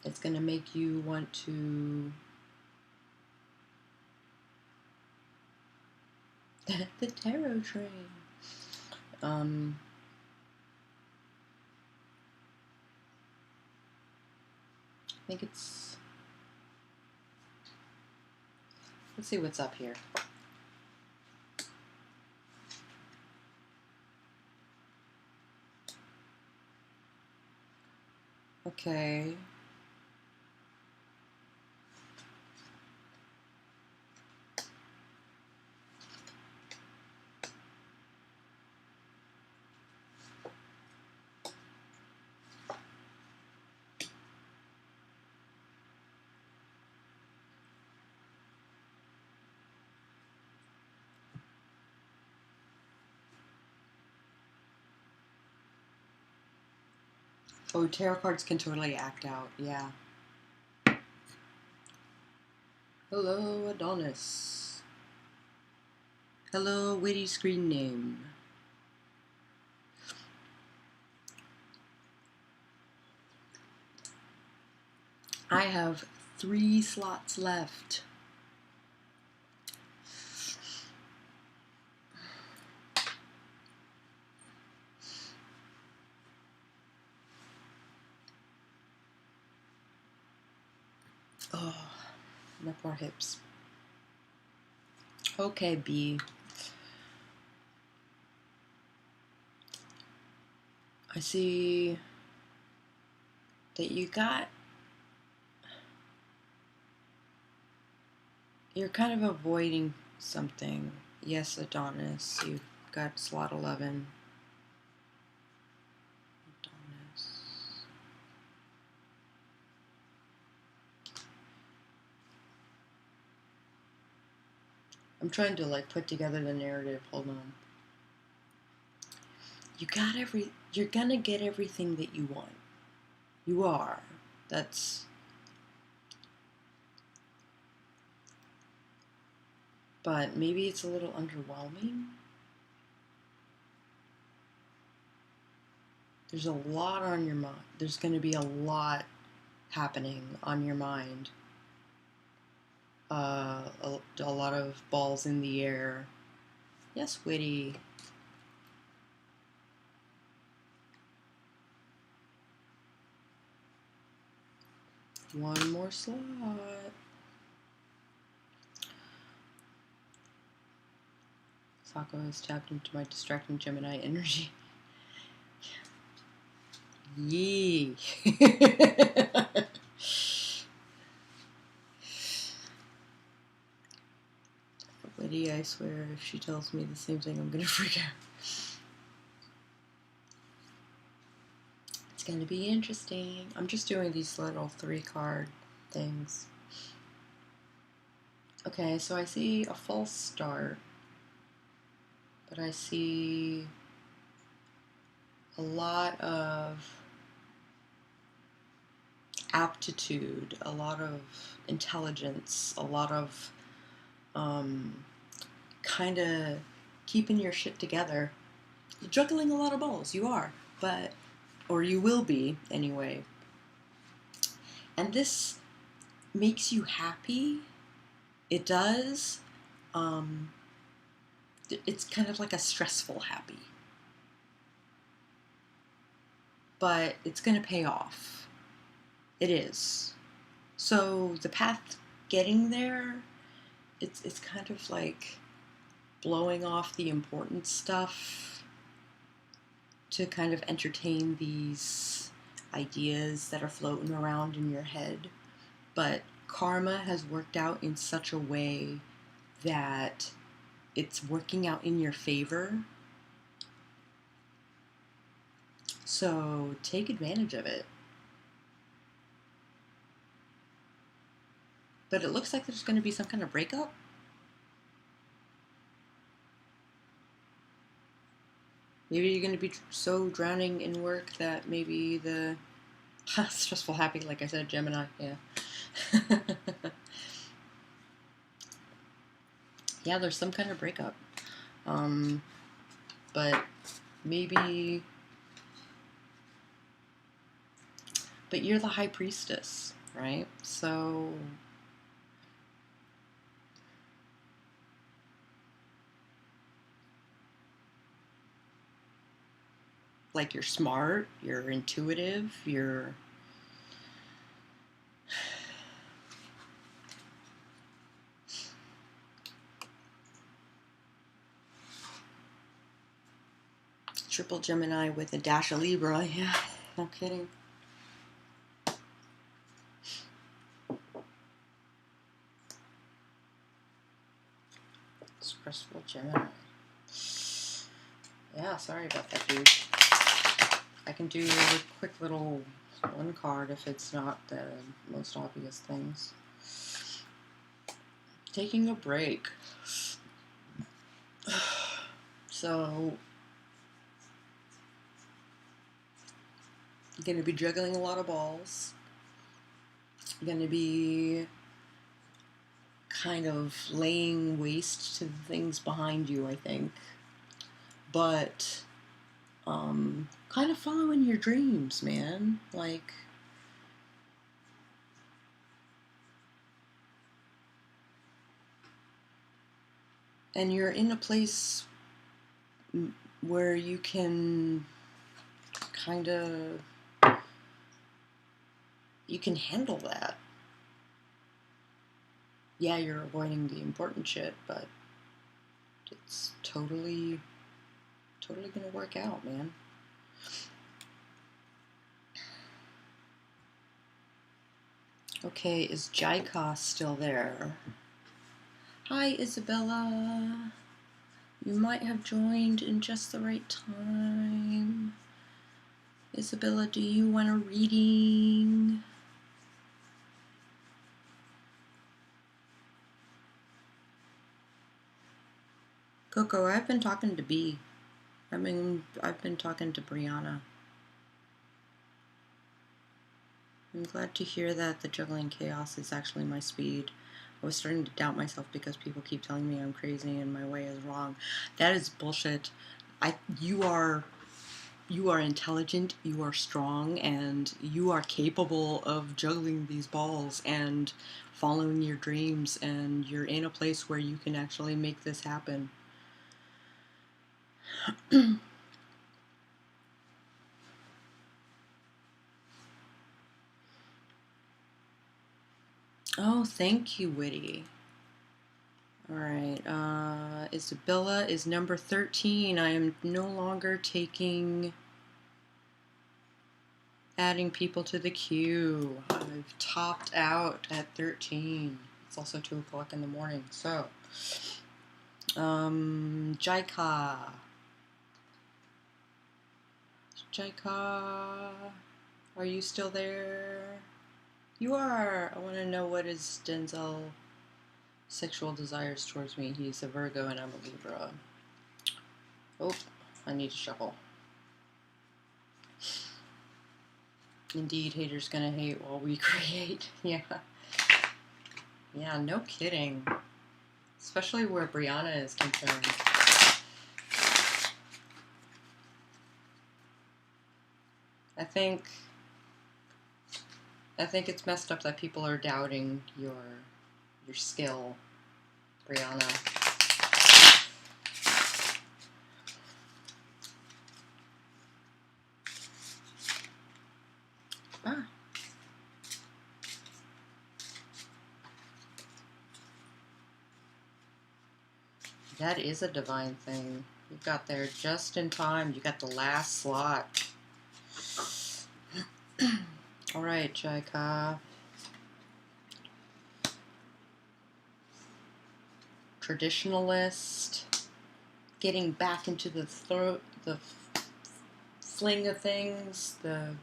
It's going to make you want to... the tarot train. I think it's... Let's see what's up here. Okay. Oh, tarot cards can totally act out, yeah. Hello, Adonis. Hello, witty screen name. I have 3 slots left. Oh, my poor hips. Okay, B. I see that you're kind of avoiding something. Yes, Adonis, you've got slot 11. Adonis. I'm trying to like put together the narrative. Hold on. You're gonna get everything that you want. You are. That's. But maybe it's a little underwhelming. There's a lot on your mind. There's going to be a lot happening on your mind. A lot of balls in the air. Yes, witty. One more slot. Sako has tapped into my distracting Gemini energy. Yee. Witty, I swear, if she tells me the same thing, I'm gonna freak out. It's gonna be interesting. I'm just doing these little 3-card things. Okay, so I see a false start, but I see a lot of aptitude, a lot of intelligence, a lot of kind of keeping your shit together. You're juggling a lot of balls, you are, but, or you will be anyway. And this makes you happy. It does. It's kind of like a stressful happy. But it's going to pay off. It is. So the path getting there, it's kind of like blowing off the important stuff to kind of entertain these ideas that are floating around in your head. But karma has worked out in such a way that it's working out in your favor. So take advantage of it. But it looks like there's going to be some kind of breakup. Maybe you're going to be so drowning in work that maybe the stressful happy, like I said, Gemini, yeah. Yeah, there's some kind of breakup. But maybe... But you're the high priestess, right? So... Like, you're smart, you're intuitive, you're... Triple Gemini with a dash of Libra, yeah, no kidding. Stressful Gemini. Yeah, sorry about that, dude. I can do a quick little 1 card if it's not the most obvious things. Taking a break. So, you're going to be juggling a lot of balls. You're going to be kind of laying waste to the things behind you, I think. But, kind of following your dreams, man. Like, and you're in a place where you can kind of, you can handle that. Yeah, you're avoiding the important shit, but it's totally gonna work out, man. Okay, is Jaika still there? Hi, Isabella. You might have joined in just the right time. Isabella, do you want a reading? Coco, I've been talking to B. I've been talking to Brianna. I'm glad to hear that the juggling chaos is actually my speed. I was starting to doubt myself because people keep telling me I'm crazy and my way is wrong. That is bullshit. You are intelligent, you are strong, and you are capable of juggling these balls and following your dreams, and you're in a place where you can actually make this happen. Oh, thank you, Witty. Alright, Isabella is number 13. I am no longer adding people to the queue. I've topped out at 13. It's also 2 o'clock in the morning, so. Jaika. Jaika, are you still there? You are. I want to know what is Denzel's sexual desires towards me. He's a Virgo and I'm a Libra. Oh, I need to shuffle. Indeed, haters gonna hate while we create. Yeah. Yeah, no kidding. Especially where Brianna is concerned. I think it's messed up that people are doubting your skill, Brianna. Ah. That is a divine thing. You got there just in time. You got the last slot. Alright, Jaika. Traditionalist. Getting back into the fling of things, the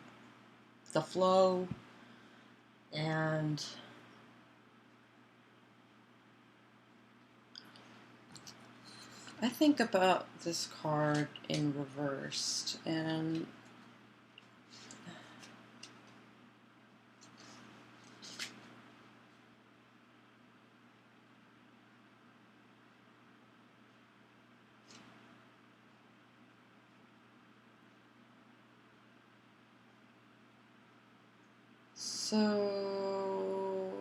flow, and I think about this card in reversed, and so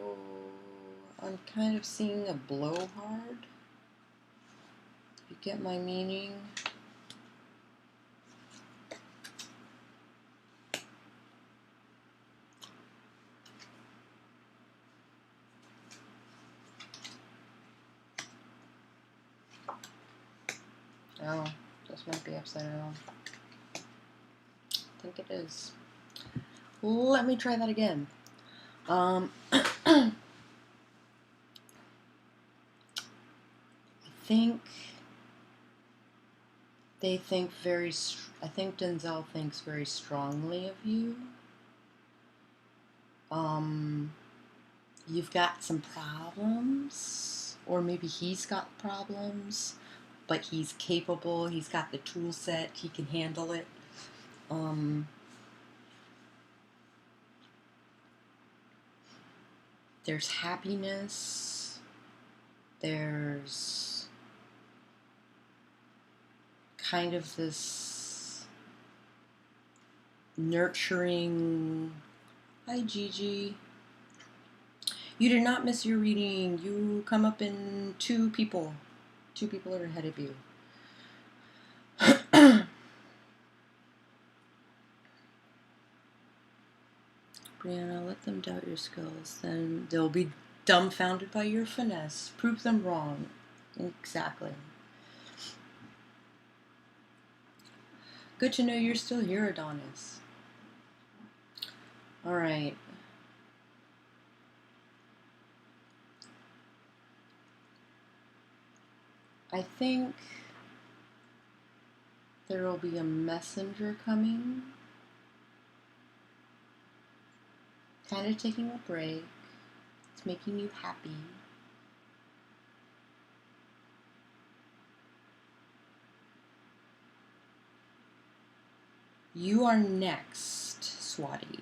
I'm kind of seeing a blowhard. You get my meaning? Oh, this might be upside down. I think it is. Let me try that again. I think they think I think Denzel thinks very strongly of you. You've got some problems, or maybe he's got problems, but he's capable, he's got the tool set, he can handle it. There's happiness, there's kind of this nurturing, hi Gigi, you did not miss your reading, you come up in 2 people are ahead of you. Brianna, let them doubt your skills, then they'll be dumbfounded by your finesse. Prove them wrong. Exactly. Good to know you're still here, Adonis. Alright. I think there will be a messenger coming, kind of taking a break. It's making you happy. You are next, Swati.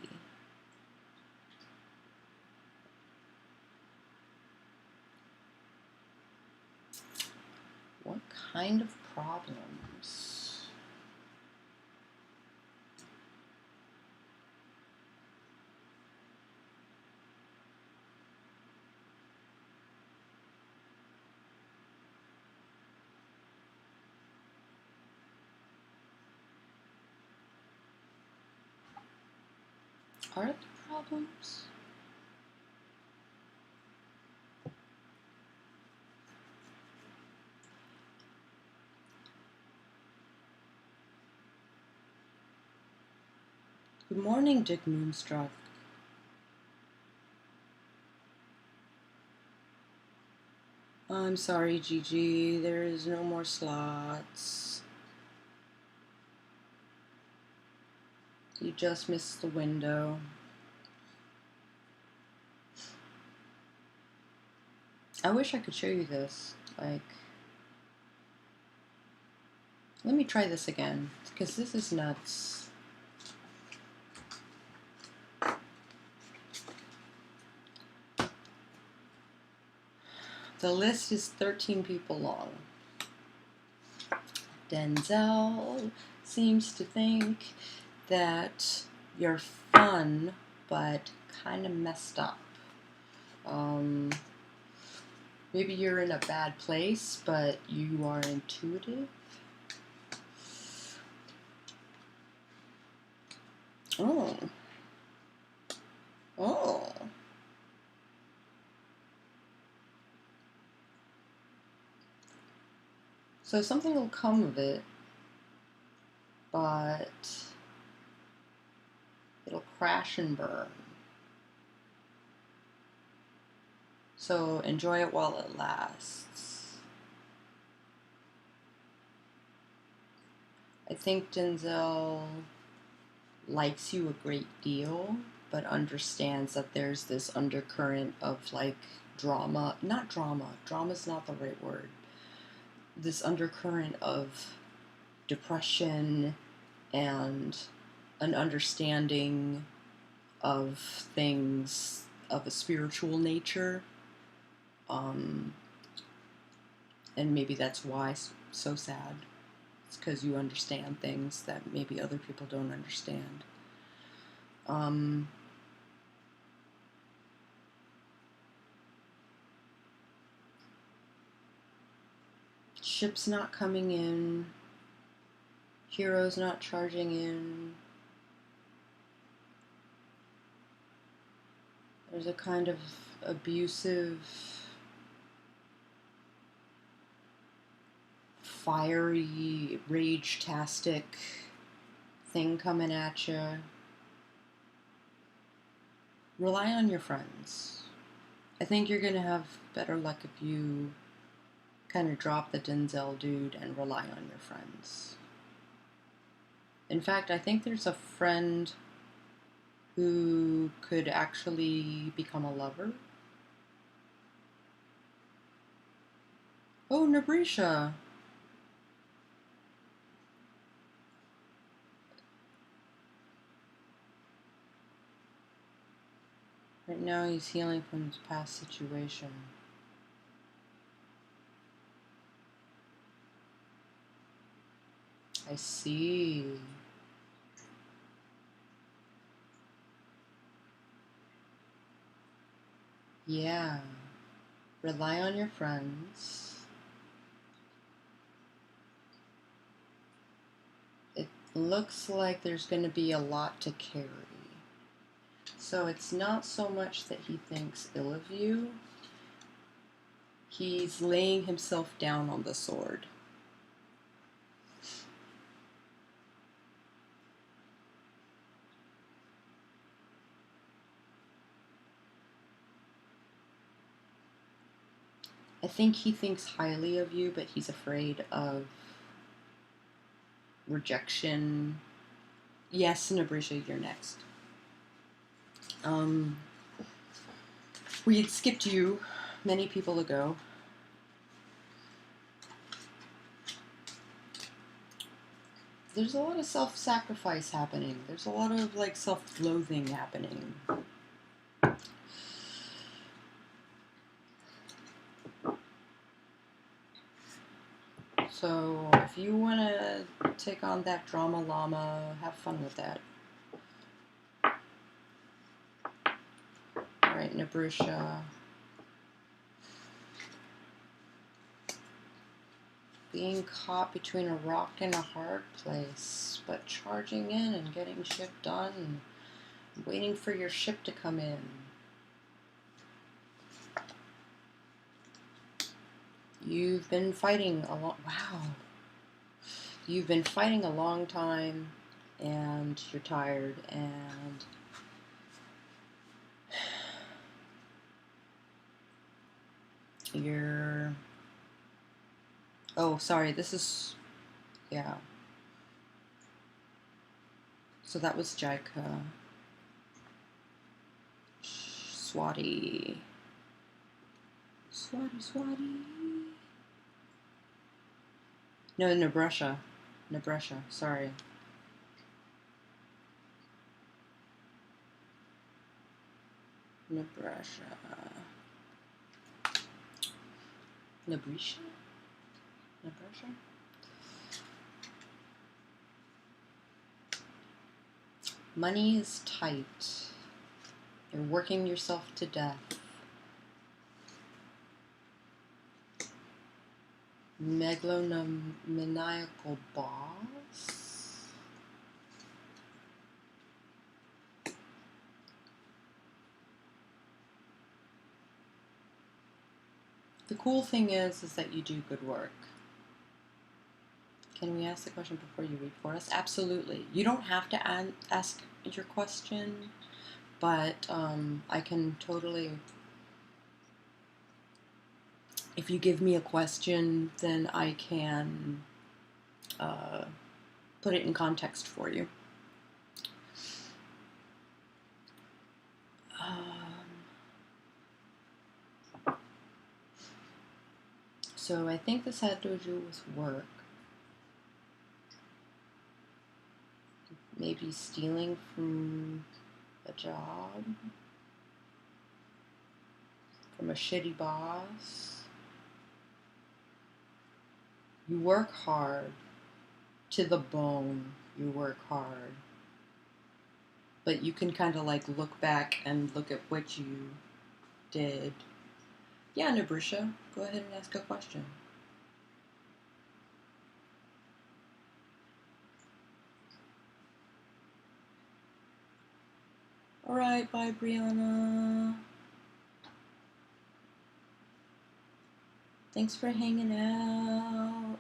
What kind of problems? Are there problems? Good morning, Dick Moonstruck. I'm sorry, Gigi. There is no more slots. You just missed the window. I wish I could show you this. Like, let me try this again, because this is nuts. The list is 13 people long. Denzel seems to think that you're fun, but kind of messed up. Maybe you're in a bad place, but you are intuitive. Oh. Oh. So something will come of it, but it'll crash and burn. So enjoy it while it lasts. I think Denzel likes you a great deal, but understands that there's this undercurrent of like drama. Not drama. Drama's not the right word. This undercurrent of depression and an understanding of things of a spiritual nature. And maybe that's why it's so sad. It's because you understand things that maybe other people don't understand. Ships not coming in. Heroes not charging in. There's a kind of abusive, fiery, rage-tastic thing coming at you. Rely on your friends. I think you're going to have better luck if you kind of drop the Denzel dude and rely on your friends. In fact, I think there's a friend who could actually become a lover. Oh, Nabrisha. Right now he's healing from his past situation. I see. Yeah. Rely on your friends. It looks like there's going to be a lot to carry. So it's not so much that he thinks ill of you. He's laying himself down on the sword. I think he thinks highly of you, but he's afraid of rejection. Yes, Nabrisha, you're next. We had skipped you many people ago. There's a lot of self-sacrifice happening. There's a lot of like self-loathing happening. So if you want to take on that drama llama, have fun with that. Alright, Nabrisha. Being caught between a rock and a hard place, but charging in and getting shit done and waiting for your ship to come in. You've been fighting a long... Wow. You've been fighting a long time, and you're tired, and... You're... Oh, sorry, this is... Yeah. So that was Jaika. Swati. Swati. No, Nabrisha. Sorry. Nabrisha. Money is tight. You're working yourself to death. Megalomaniacal boss. The cool thing is that you do good work. Can we ask the question before you read for us? Absolutely. You don't have to ask your question, but I can totally... If you give me a question, then I can put it in context for you. So I think this had to do with work. Maybe stealing from a job. From a shitty boss. You work hard. To the bone, you work hard. But you can kind of like look back and look at what you did. Yeah, Nabrisha, go ahead and ask a question. Alright, bye Brianna. Thanks for hanging out.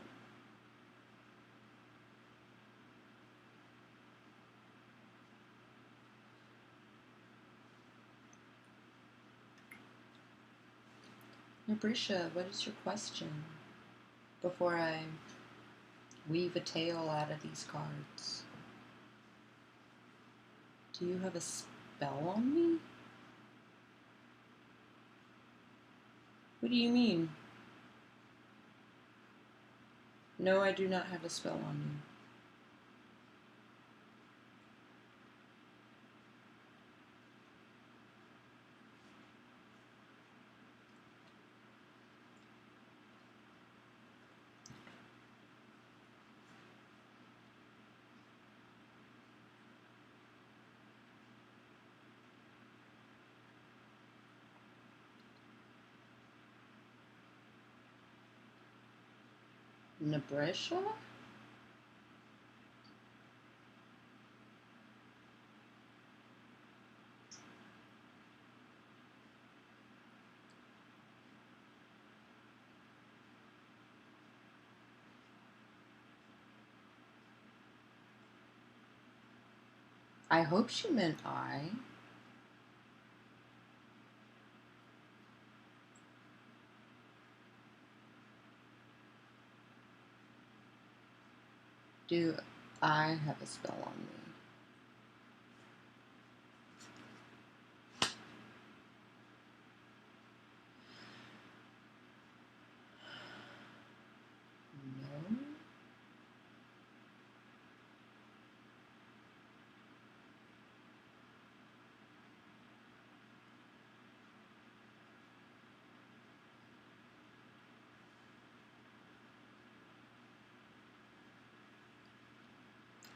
Nabrisha, what is your question? Before I weave a tale out of these cards. Do you have a spell on me? What do you mean? No, I do not have a spell on you. Nabrisha? I hope she meant I. Do I have a spell on me? No.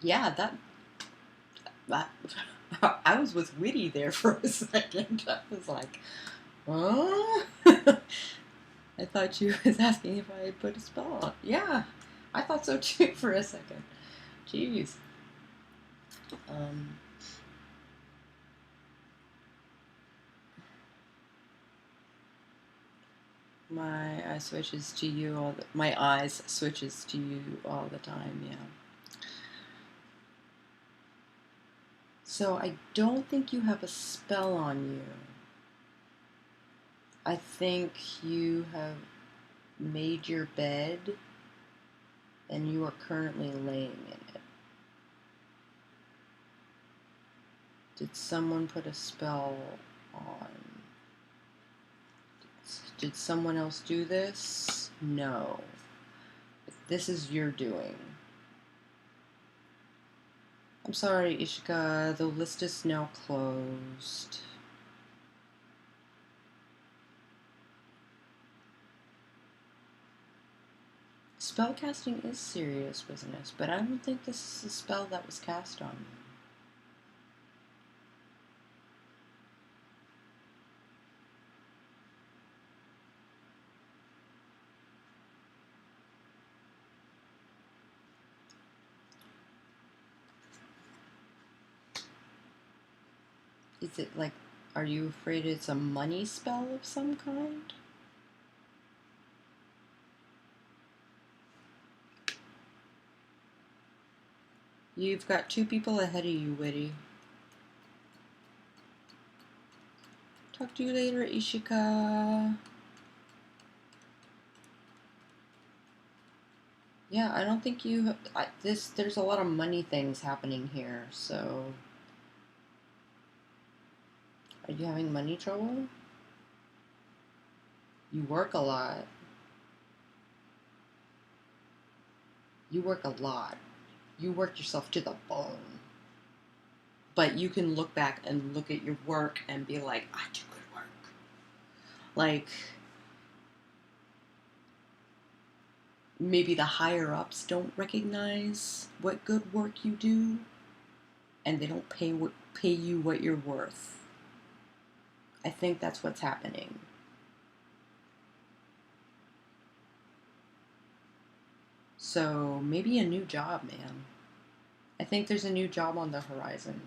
Yeah, that I was with Witty there for a second. I was like, huh? I thought you was asking if I had put a spell on. Yeah, I thought so too for a second. Jeez. Um, my eye switches to you all the, my eyes switches to you all the time, yeah. So I don't think you have a spell on you. I think you have made your bed and you are currently laying in it. Did someone put a spell on? Did someone else do this? No. This is your doing. I'm sorry, Ishika, the list is now closed. Spellcasting is serious business, but I don't think this is a spell that was cast on you. Is it like, are you afraid it's a money spell of some kind? You've got 2 people ahead of you, Witty. Talk to you later, Ishika. Yeah, I don't think you... there's a lot of money things happening here, so... Are you having money trouble? You work a lot. You work a lot. You work yourself to the bone. But you can look back and look at your work and be like, I do good work. Like, maybe the higher ups don't recognize what good work you do, and they don't pay you what you're worth. I think that's what's happening. So maybe a new job, man. I think there's a new job on the horizon.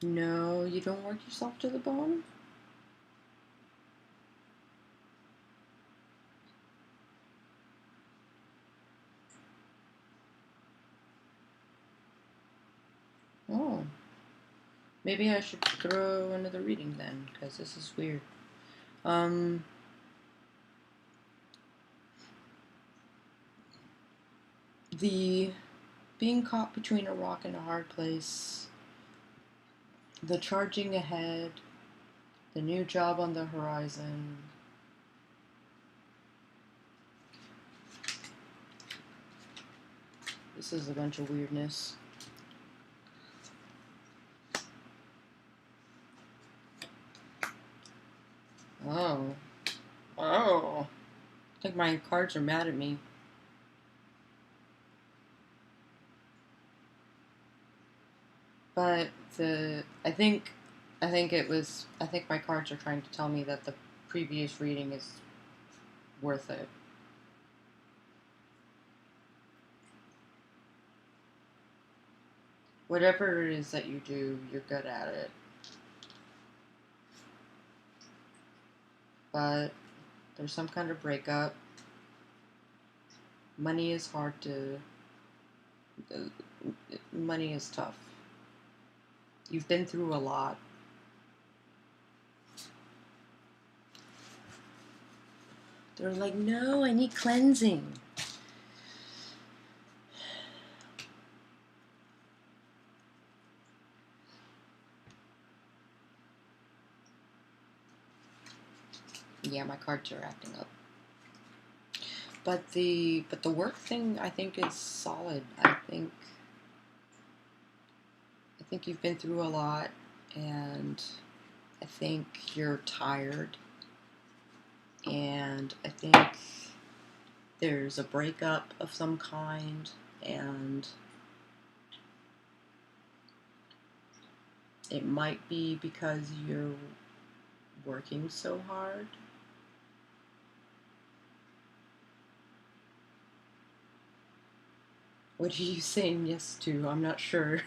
No, you don't work yourself to the bone? Oh. Maybe I should throw another reading then, because this is weird. The being caught between a rock and a hard place, the charging ahead, the new job on the horizon. This is a bunch of weirdness. Oh. Oh. I think my cards are mad at me. But I think my cards are trying to tell me that the previous reading is worth it. Whatever it is that you do, you're good at it. But there's some kind of breakup. Money is hard to Money is tough. You've been through a lot. They're like, no, I need cleansing. Yeah, my cards are acting up. But the work thing, I think, is solid. I think you've been through a lot, and I think you're tired, and I think there's a breakup of some kind, and it might be because you're working so hard. What are you saying yes to? I'm not sure.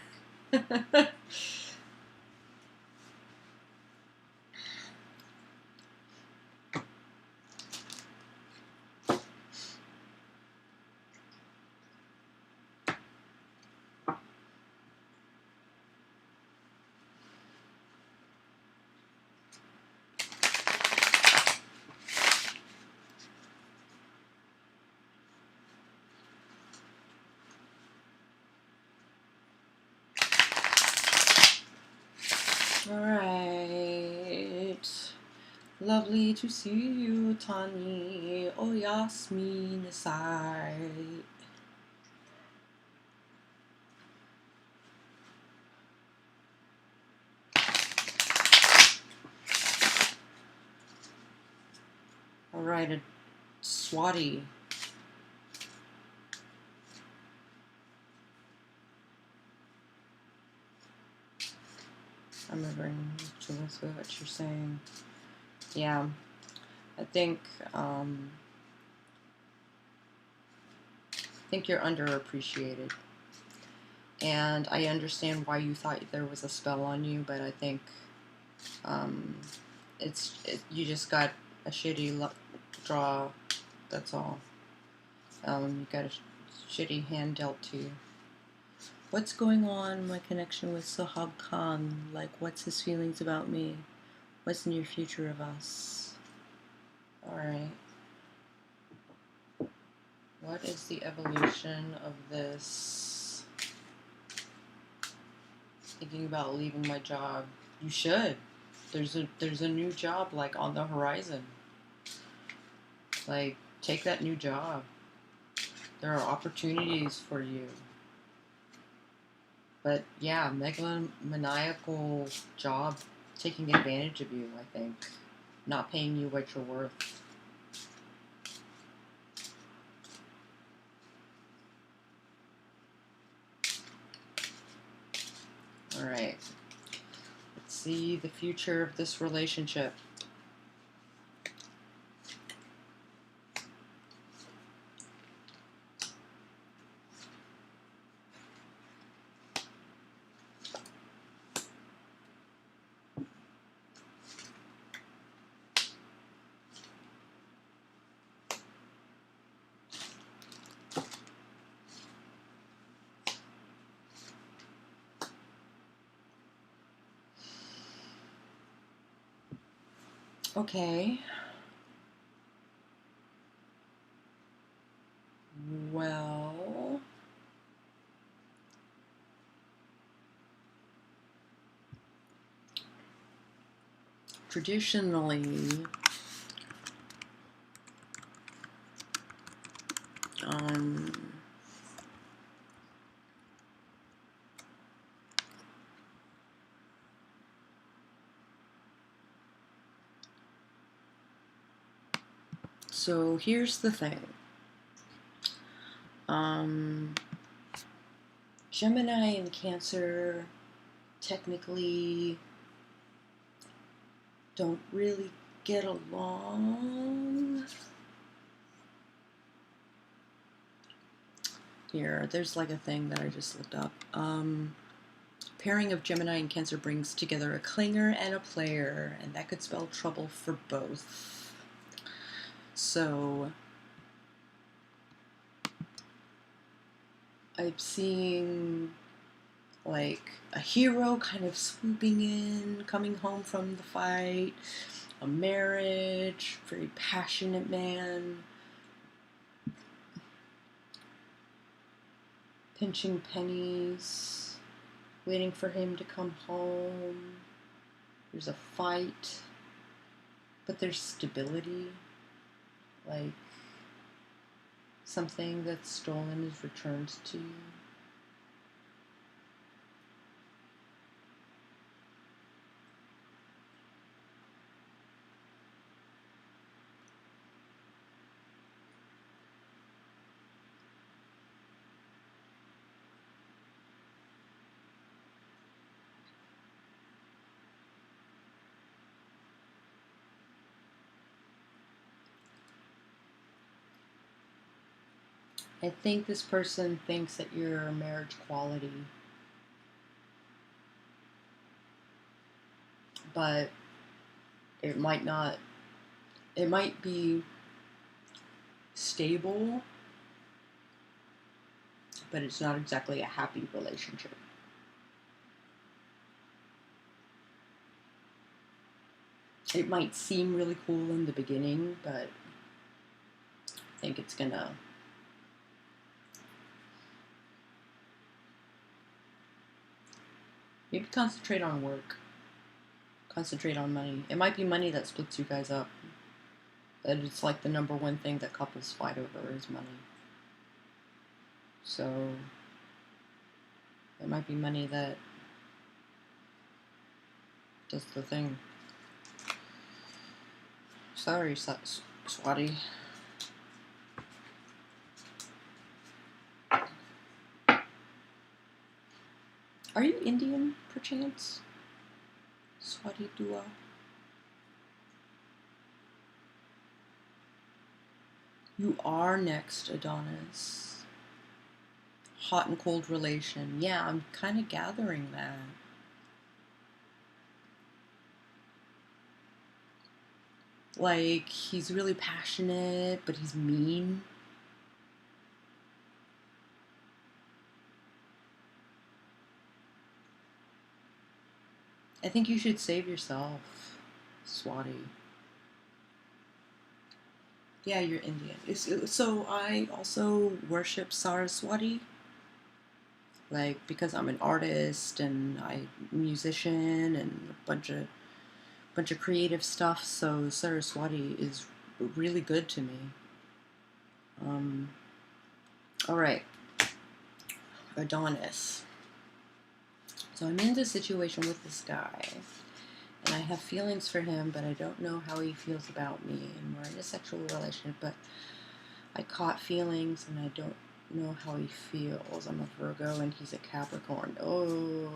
Alright. Lovely to see you, Tani. Oh, Yasmin aside. Alright, a Swati. I'm remembering to listen to what you're saying. Yeah, I think you're underappreciated, and I understand why you thought there was a spell on you, but I think you just got a shitty luck draw. That's all. You got a shitty hand dealt to you. What's going on? My connection with Sahab Khan. Like, what's his feelings about me? What's the near future of us? Alright. What is the evolution of this? Thinking about leaving my job. You should. There's a new job, like, on the horizon. Like, take that new job. There are opportunities for you. But yeah, megalomaniacal job taking advantage of you, I think. Not paying you what you're worth. Alright. Let's see the future of this relationship. Okay. Well, traditionally, so here's the thing. Gemini and Cancer technically don't really get along. Here, there's like a thing that I just looked up. Pairing of Gemini and Cancer brings together a clinger and a player, and that could spell trouble for both. So, I'm seeing like a hero kind of swooping in, coming home from the fight, a marriage, very passionate man, pinching pennies, waiting for him to come home. There's a fight, but there's stability, like something that's stolen is returned to you. I think this person thinks that you're a marriage quality, but it might not. It might be stable, but it's not exactly a happy relationship. It might seem really cool in the beginning, but I think it's gonna maybe concentrate on work, concentrate on money. It might be money that splits you guys up. That it's like the number one thing that couples fight over is money. So it might be money that does the thing. Sorry, Swati. Are you Indian, perchance? Swati Dua? You are next, Adonis. Hot and cold relation. Yeah, I'm kind of gathering that. Like, he's really passionate, but he's mean. I think you should save yourself, Swati. Yeah, you're Indian. So I also worship Saraswati, like because I'm an artist and I'm a musician and a bunch of creative stuff. So Saraswati is really good to me. Um, all right, Adonis. So I'm in this situation with this guy, and I have feelings for him, but I don't know how he feels about me. And we're in a sexual relationship, but I caught feelings, and I don't know how he feels. I'm a Virgo, and he's a Capricorn. Oh.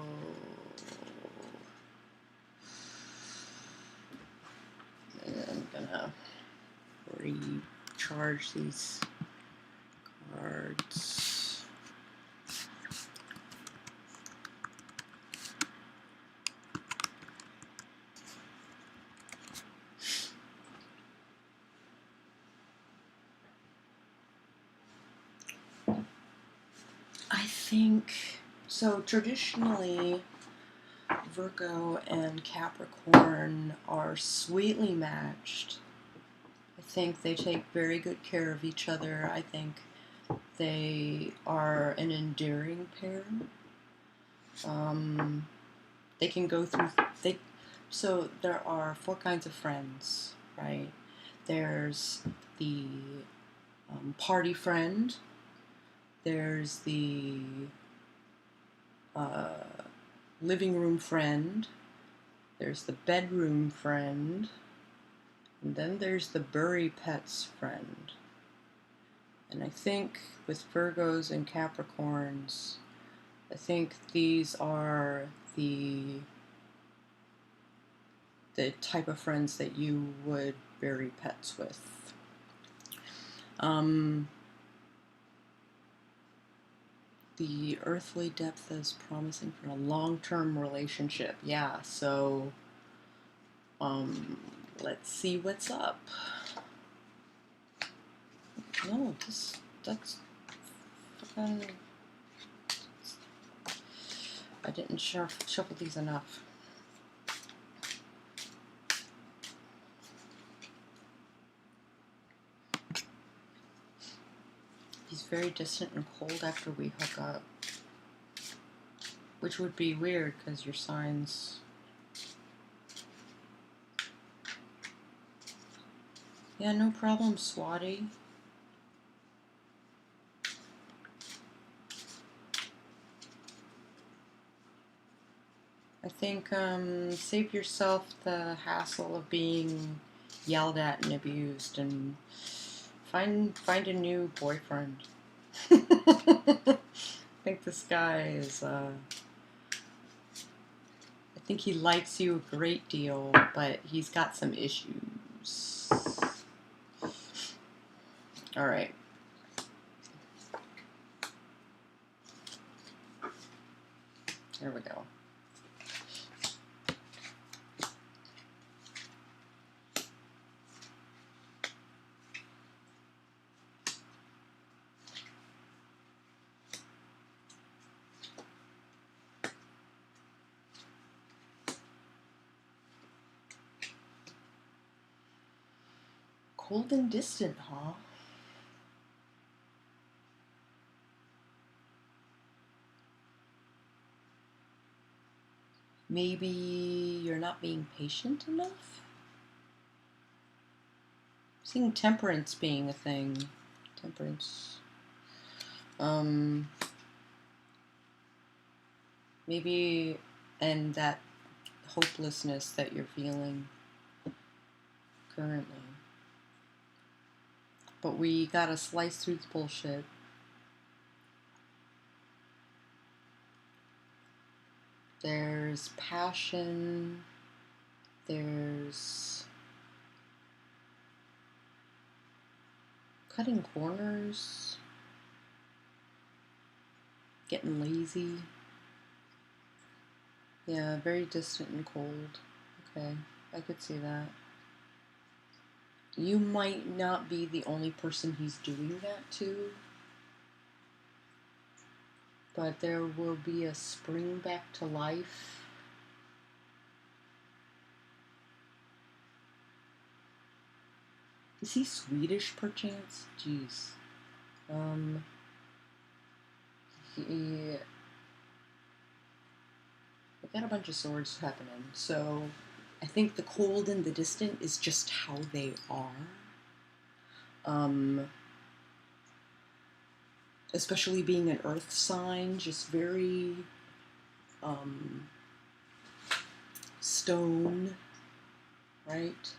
And I'm gonna recharge these cards. I think so. Traditionally, Virgo and Capricorn are sweetly matched. I think they take very good care of each other. I think they are an endearing pair. They can go through. So there are four kinds of friends, right? There's the party friend. There's the uh, living room friend. There's the bedroom friend. And then there's the bury pets friend. And I think with Virgos and Capricorns, I think these are the type of friends that you would bury pets with. The earthly depth is promising for a long-term relationship. Yeah, so let's see what's up. No, that's fucking I didn't shuffle these enough. He's very distant and cold after we hook up. Which would be weird, because your signs... Yeah, no problem, Swati. I think save yourself the hassle of being yelled at and abused, and find a new boyfriend. I think this guy is I think he likes you a great deal, but he's got some issues. All right. There we go. Cold and distant, huh? Maybe you're not being patient enough? I'm seeing temperance being a thing. Temperance. Maybe, and that hopelessness that you're feeling currently. But we gotta slice through the bullshit. There's passion. There's cutting corners. Getting lazy. Yeah, very distant and cold. Okay, I could see that. You might not be the only person he's doing that to, but there will be a spring back to life. Is he Swedish, perchance? Jeez. We got a bunch of swords happening, so I think the cold and the distant is just how they are. Especially being an earth sign, just very stone, right?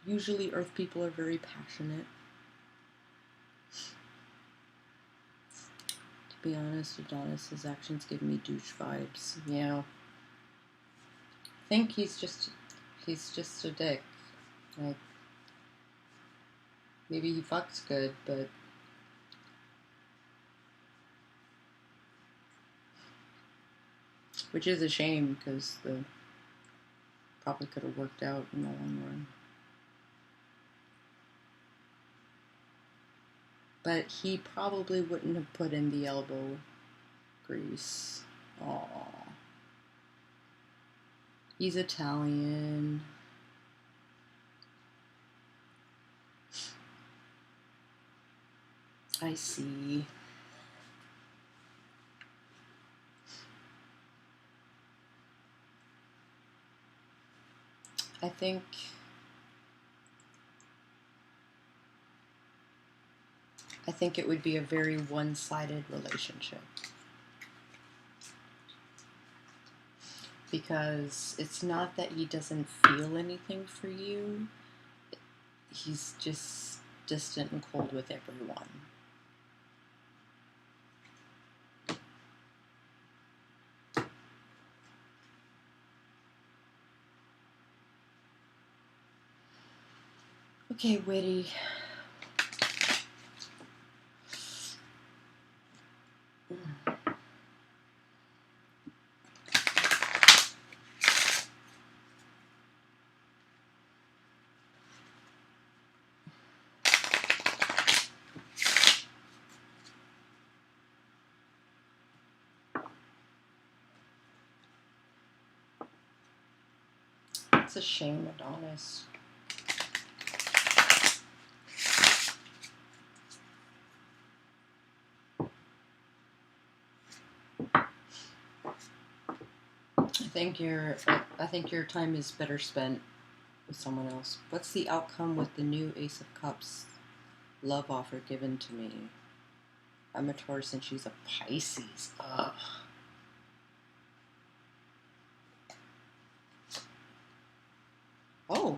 Usually earth people are very passionate. To be honest, Adonis's actions give me douche vibes. Yeah. I think he's just a dick. Like, maybe he fucks good, but which is a shame, because the probably could have worked out in the long run. But he probably wouldn't have put in the elbow grease. Aww. He's Italian. I see. I think it would be a very one-sided relationship. Because it's not that he doesn't feel anything for you. He's just distant and cold with everyone. Okay, Witty. That's a shame, Adonis. I think your time is better spent with someone else. What's the outcome with the new Ace of Cups love offer given to me? I'm a Taurus and she's a Pisces. Ugh. Oh.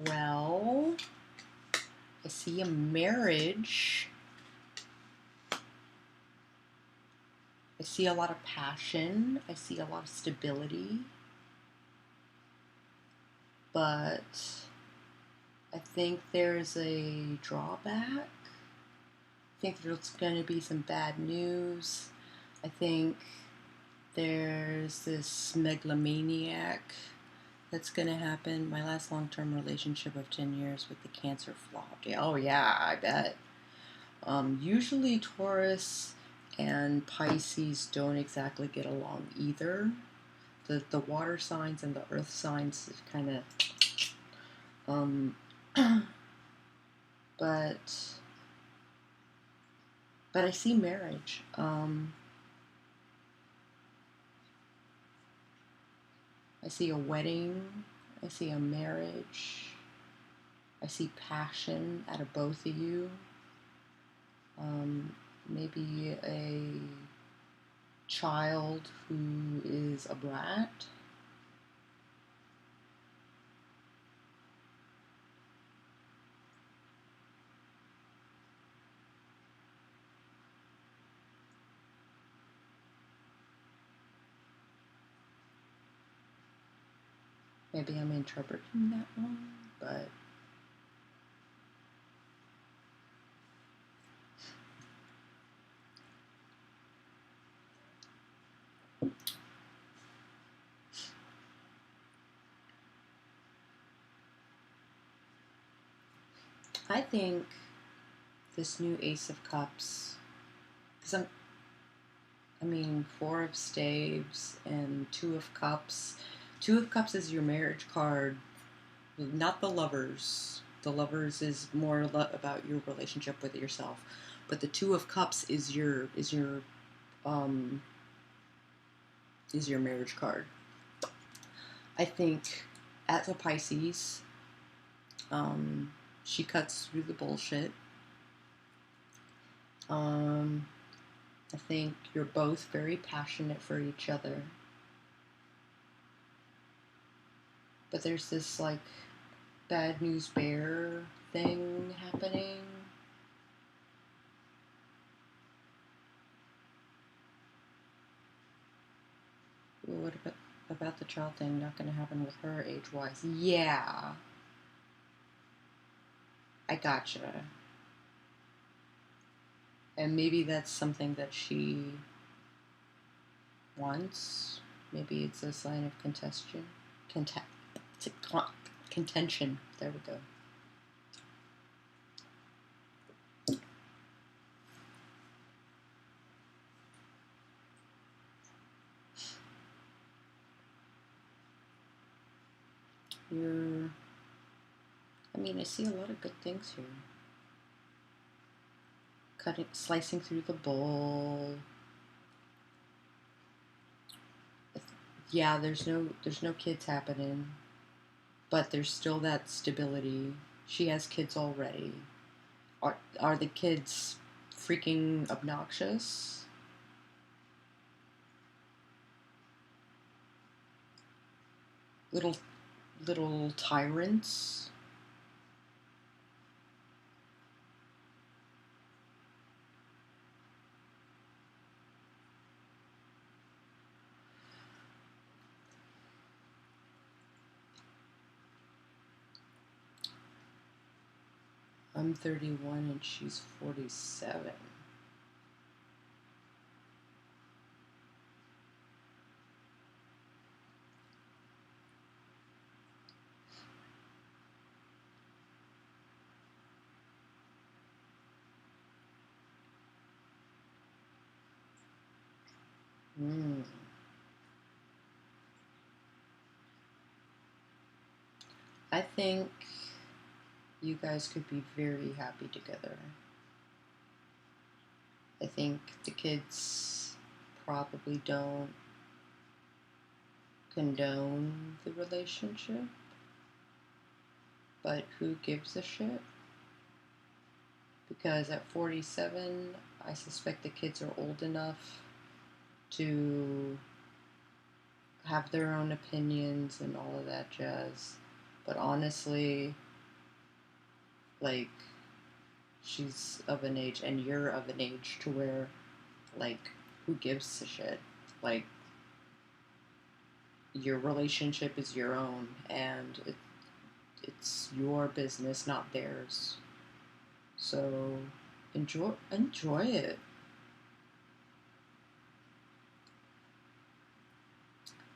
Well, I see a marriage. I see a lot of passion. I see a lot of stability. But I think there's a drawback. I think there's going to be some bad news. I think there's this megalomaniac that's going to happen. My last long-term relationship of 10 years with the Cancer flopped. Yeah, oh yeah, I bet. Usually Taurus and Pisces don't exactly get along either. The water signs and the earth signs kind of but I see marriage. I see a wedding. I see a marriage. I see passion out of both of you. Maybe a child who is a brat. Maybe I'm interpreting that wrong, but I think this new Ace of Cups, because Four of Staves and Two of Cups. Two of Cups is your marriage card, not the Lovers. The Lovers is more about your relationship with yourself, but the Two of Cups is your marriage card. I think as a Pisces, she cuts through the bullshit. I think you're both very passionate for each other. But there's this like bad news bear thing happening. What about the child thing not going to happen with her age-wise? Yeah. I gotcha. And maybe that's something that she wants. Maybe it's a sign of contention. Contention. There we go. I see a lot of good things here. Slicing through the bowl. Yeah, there's no kids happening, but there's still that stability. She has kids already. Are the kids freaking obnoxious? Little tyrants? I'm 31 and she's 47. Hmm. I think you guys could be very happy together. I think the kids probably don't condone the relationship, but who gives a shit? Because at 47, I suspect the kids are old enough to have their own opinions and all of that jazz. But honestly, like, she's of an age and you're of an age to where, like, who gives a shit? Like, your relationship is your own and it's your business, not theirs. So enjoy it.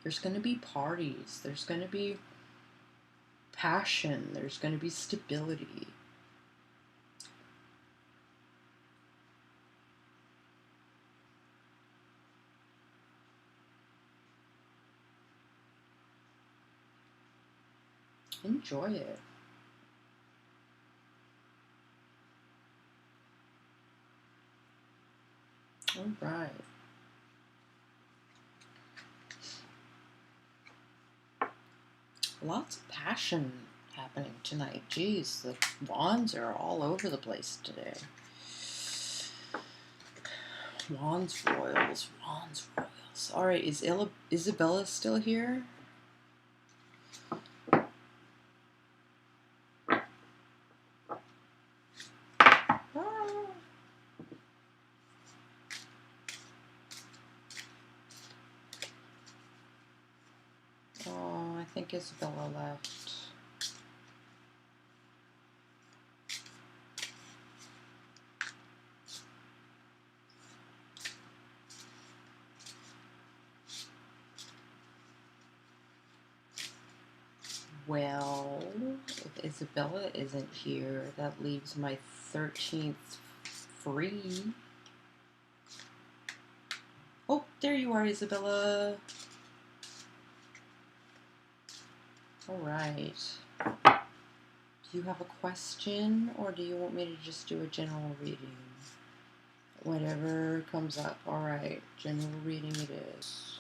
There's going to be parties. There's going to be passion. There's going to be stability. Enjoy it. All right. Lots of passion happening tonight. Jeez, the wands are all over the place today. Wands royals, wands royals. All right, is Isabella still here? Oh, I think Isabella left. Well, if Isabella isn't here, that leaves my 13th free. Oh, there you are, Isabella. All right. Do you have a question, or do you want me to just do a general reading? Whatever comes up. All right, general reading it is.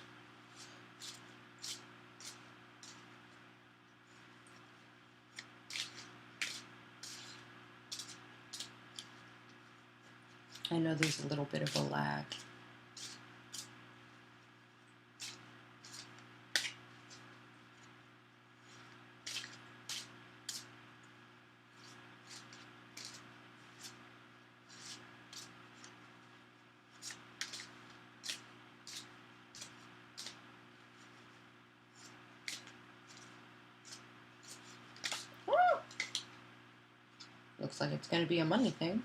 I know there's a little bit of a lag. Looks like it's going to be a money thing.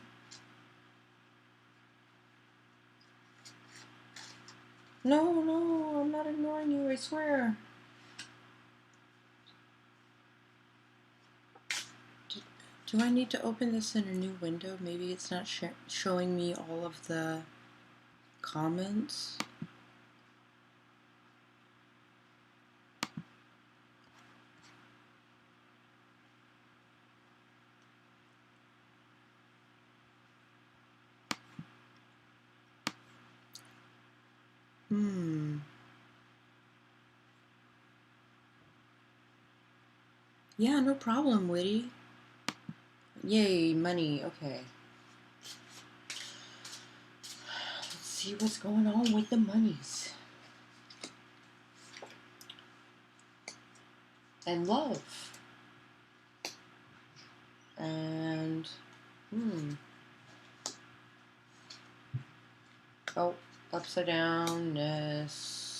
No, no, I'm not ignoring you, I swear. Do I need to open this in a new window? Maybe it's not showing me all of the comments. Yeah, no problem, Witty. Yay, money. Okay. Let's see what's going on with the monies. And love. And, oh, upside downness.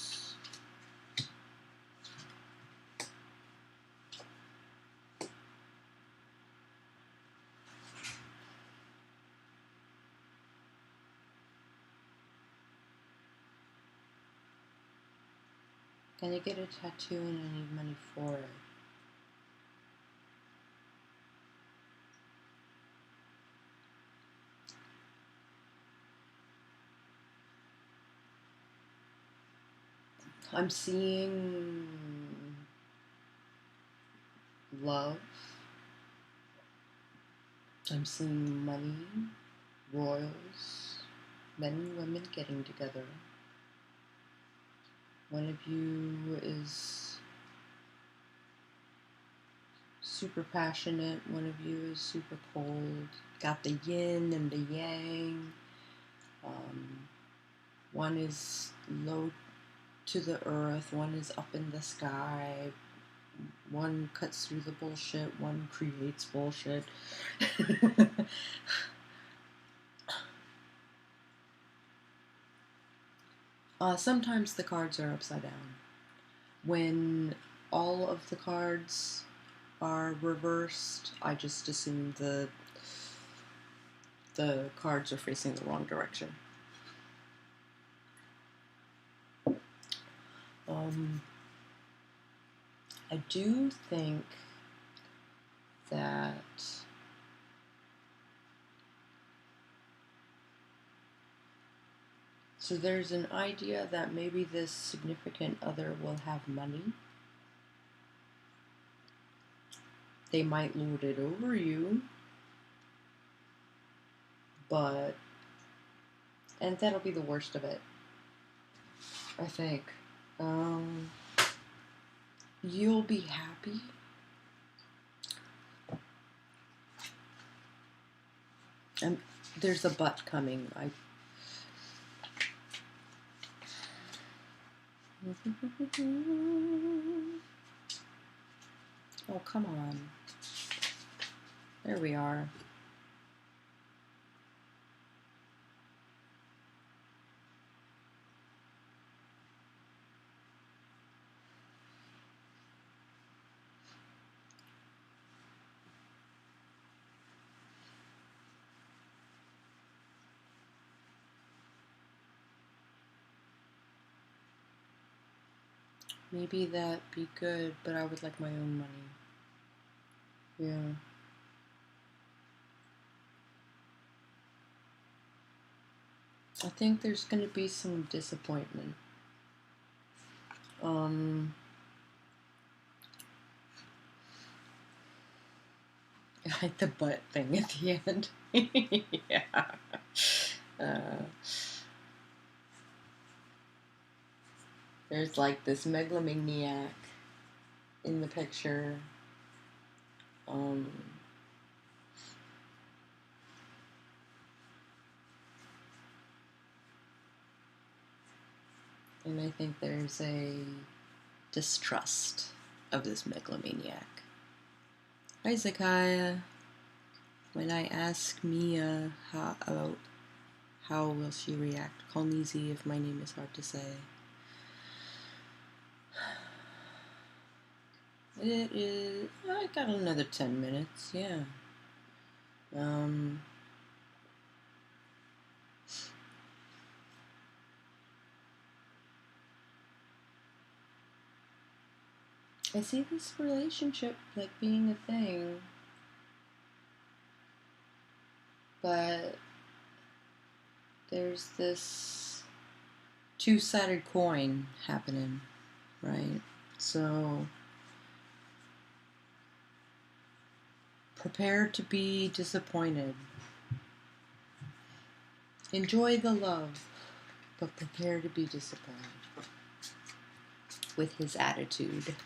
Can you get a tattoo and I need money for it? I'm seeing love. I'm seeing money, royals, men and women getting together. One of you is super passionate, one of you is super cold. Got the yin and the yang. One is low to the earth, one is up in the sky. One cuts through the bullshit, one creates bullshit. Sometimes the cards are upside down. When all of the cards are reversed, I just assume the cards are facing the wrong direction. I do think that so there's an idea that maybe this significant other will have money. They might lord it over you, and that'll be the worst of it, I think. You'll be happy. And there's a but coming. Oh, come on. There we are. Maybe that'd be good, but I would like my own money. Yeah. I think there's gonna be some disappointment. I like the butt thing at the end. Yeah. There's like this megalomaniac in the picture. And I think there's a distrust of this megalomaniac. Hi, Zakaya. When I ask Mia how will she react, call me Z if my name is hard to say. It is. I got another 10 minutes. Yeah. I see this relationship like being a thing, but there's this two-sided coin happening, right? So prepare to be disappointed. Enjoy the love, but prepare to be disappointed with his attitude.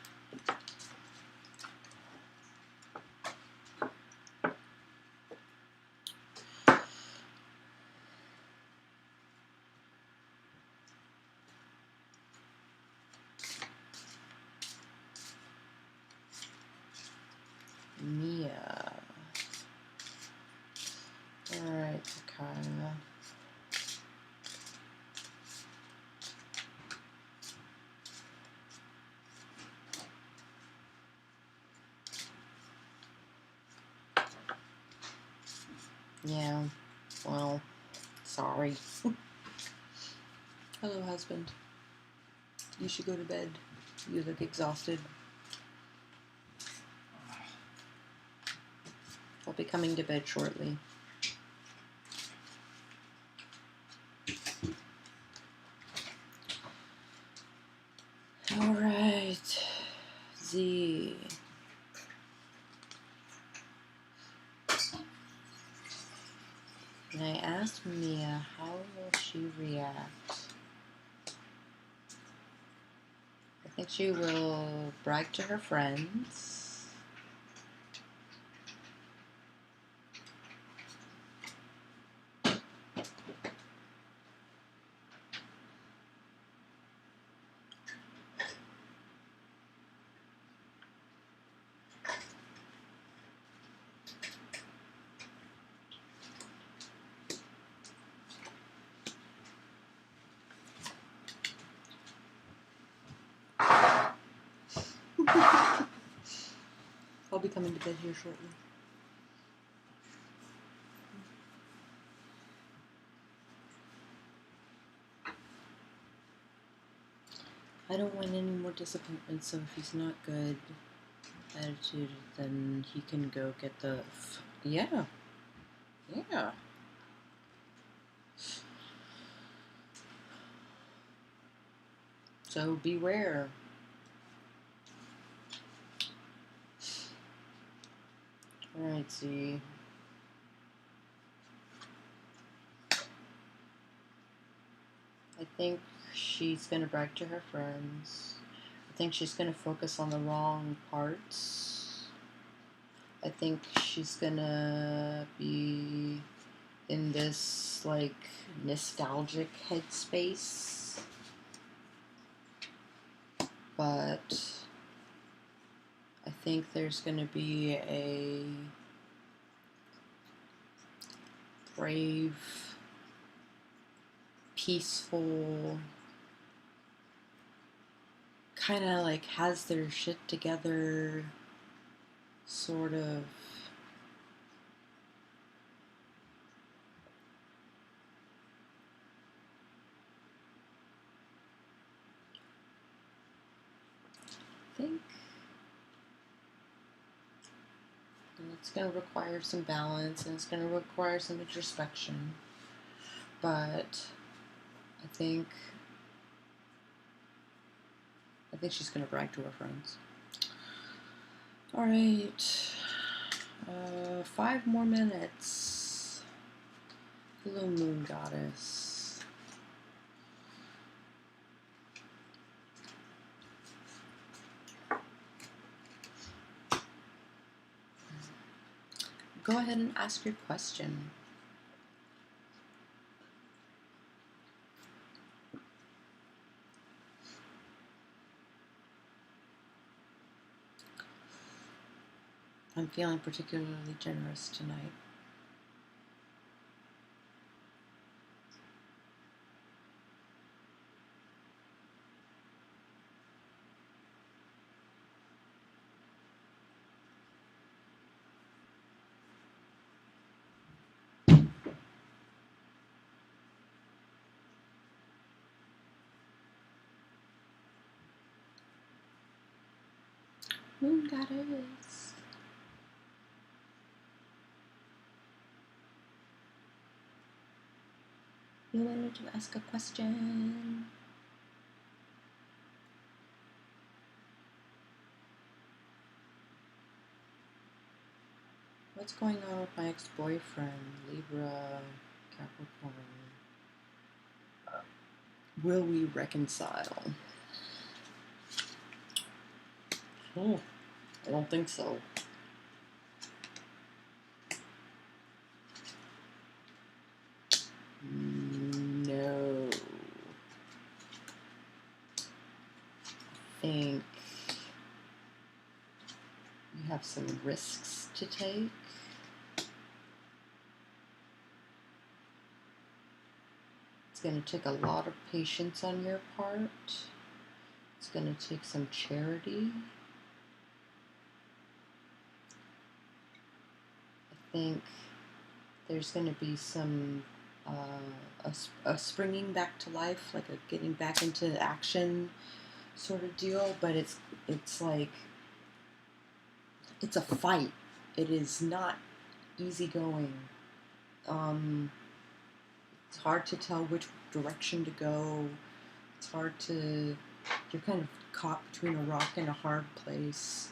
Mia. Alright, Takaya. Yeah, well, sorry. Hello, husband. You should go to bed. You look exhausted. I'll be coming to bed shortly. And I asked Mia, how will she react? I think she will brag to her friends. I'll be coming to bed here shortly. I don't want any more disappointment, so if he's not good attitude, then he can go get the... Yeah. Yeah. So beware. Alright, see. I think she's going to brag to her friends. I think she's going to focus on the wrong parts. I think she's going to be in this, like, nostalgic headspace. But I think there's going to be a brave, peaceful, kind of like has their shit together sort of think. And it's going to require some balance and it's going to require some introspection. But I think she's going to brag to her friends. Alright. 5 more minutes. Hello, Moon Goddess. Go ahead and ask your question. I'm feeling particularly generous tonight. Moon Goddess. You wanted to ask a question. What's going on with my ex-boyfriend, Libra, Capricorn? Will we reconcile? Oh, I don't think so. No. I think you have some risks to take. It's going to take a lot of patience on your part. It's going to take some charity. I think there's going to be some a springing back to life, like a getting back into action sort of deal, but it's like it's a fight. It is not easygoing. It's hard to tell which direction to go. It's hard to... You're kind of caught between a rock and a hard place.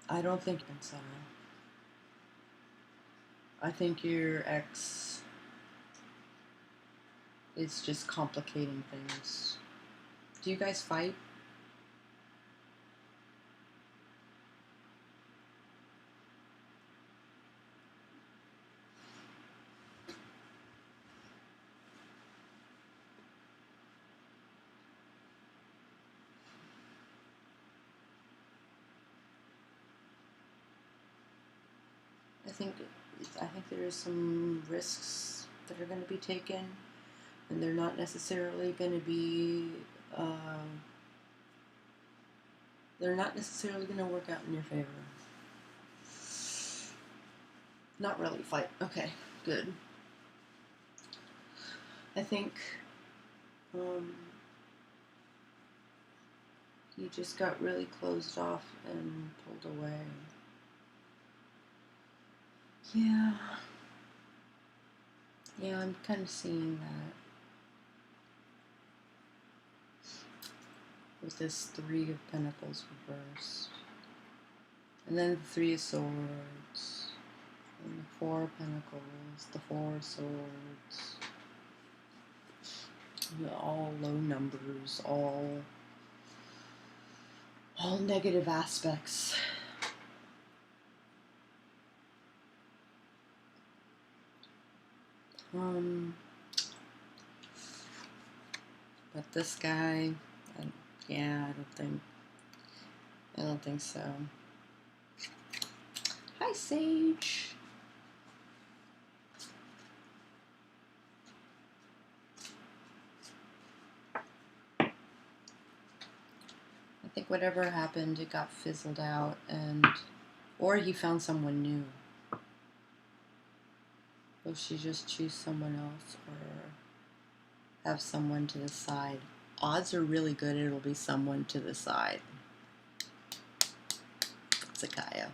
I don't think it's I think your ex is just complicating things. Do you guys fight? I think there is some risks that are going to be taken, and they're not necessarily going to be. They're not necessarily going to work out in your favor. Not really. Fight. Okay. Good. I think you just got really closed off and pulled away. Yeah. Yeah, I'm kind of seeing that. With this Three of Pentacles reversed. And then the Three of Swords. And the Four of Pentacles. The Four of Swords. All low numbers. All negative aspects. But this guy, yeah, I don't think so. Hi, Sage. I think whatever happened, it got fizzled out, or he found someone new. Will she just choose someone else, or have someone to the side? Odds are really good it'll be someone to the side. Zakaya.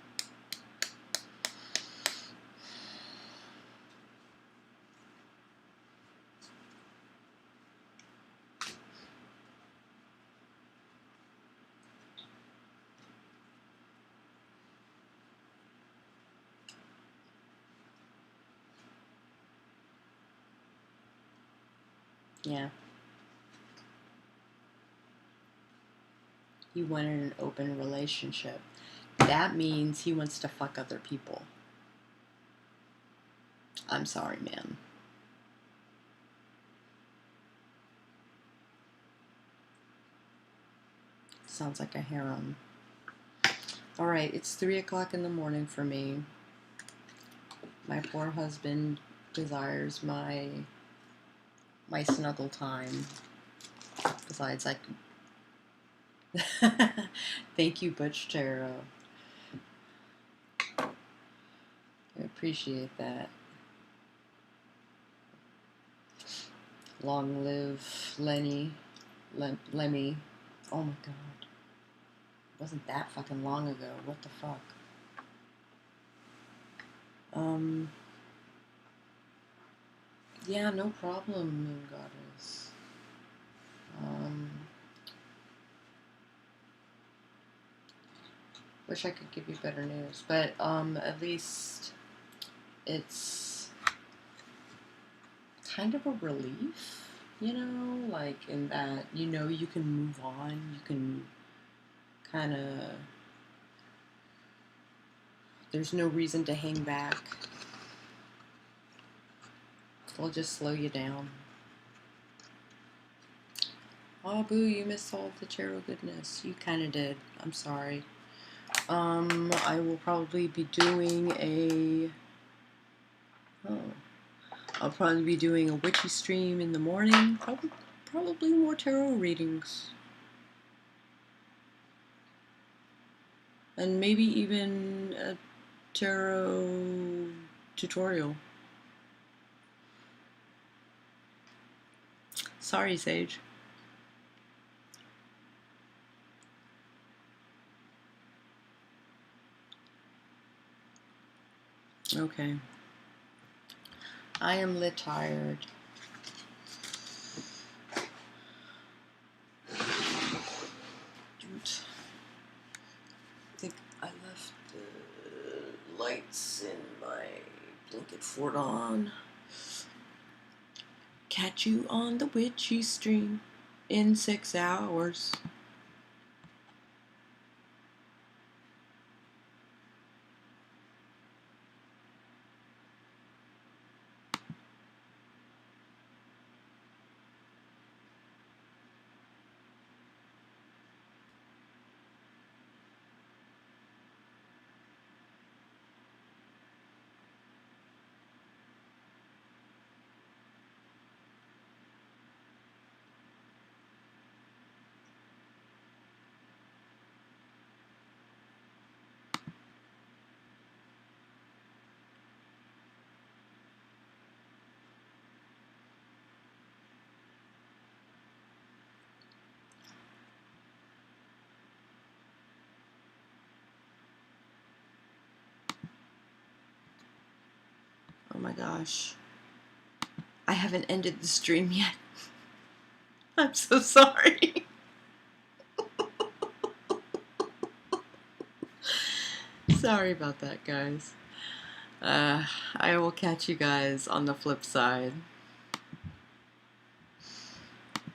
Yeah. He wanted an open relationship. That means he wants to fuck other people. I'm sorry, man. Sounds like a harem. Alright, it's 3 o'clock in the morning for me. My poor husband desires my snuggle time. Besides, thank you, Butch Tarot. I appreciate that. Long live Lemmy. Oh my god. It wasn't that fucking long ago. What the fuck? Yeah, no problem, Moon Goddess. Wish I could give you better news, but at least it's kind of a relief, you know, like in that, you know, you can move on, you can kind of, there's no reason to hang back. It'll just slow you down. Oh, boo, you missed all of the tarot goodness. You kind of did. I'm sorry. I will probably be doing I'll probably be doing a witchy stream in the morning. Probably more tarot readings. And maybe even a tarot tutorial. Sorry, Sage. Okay. I am lit tired. Dude. I think I left the lights in my blanket fort on. Catch you on the witchy stream in 6 hours. Oh my gosh. I haven't ended the stream yet. I'm so sorry. Sorry about that, guys. I will catch you guys on the flip side.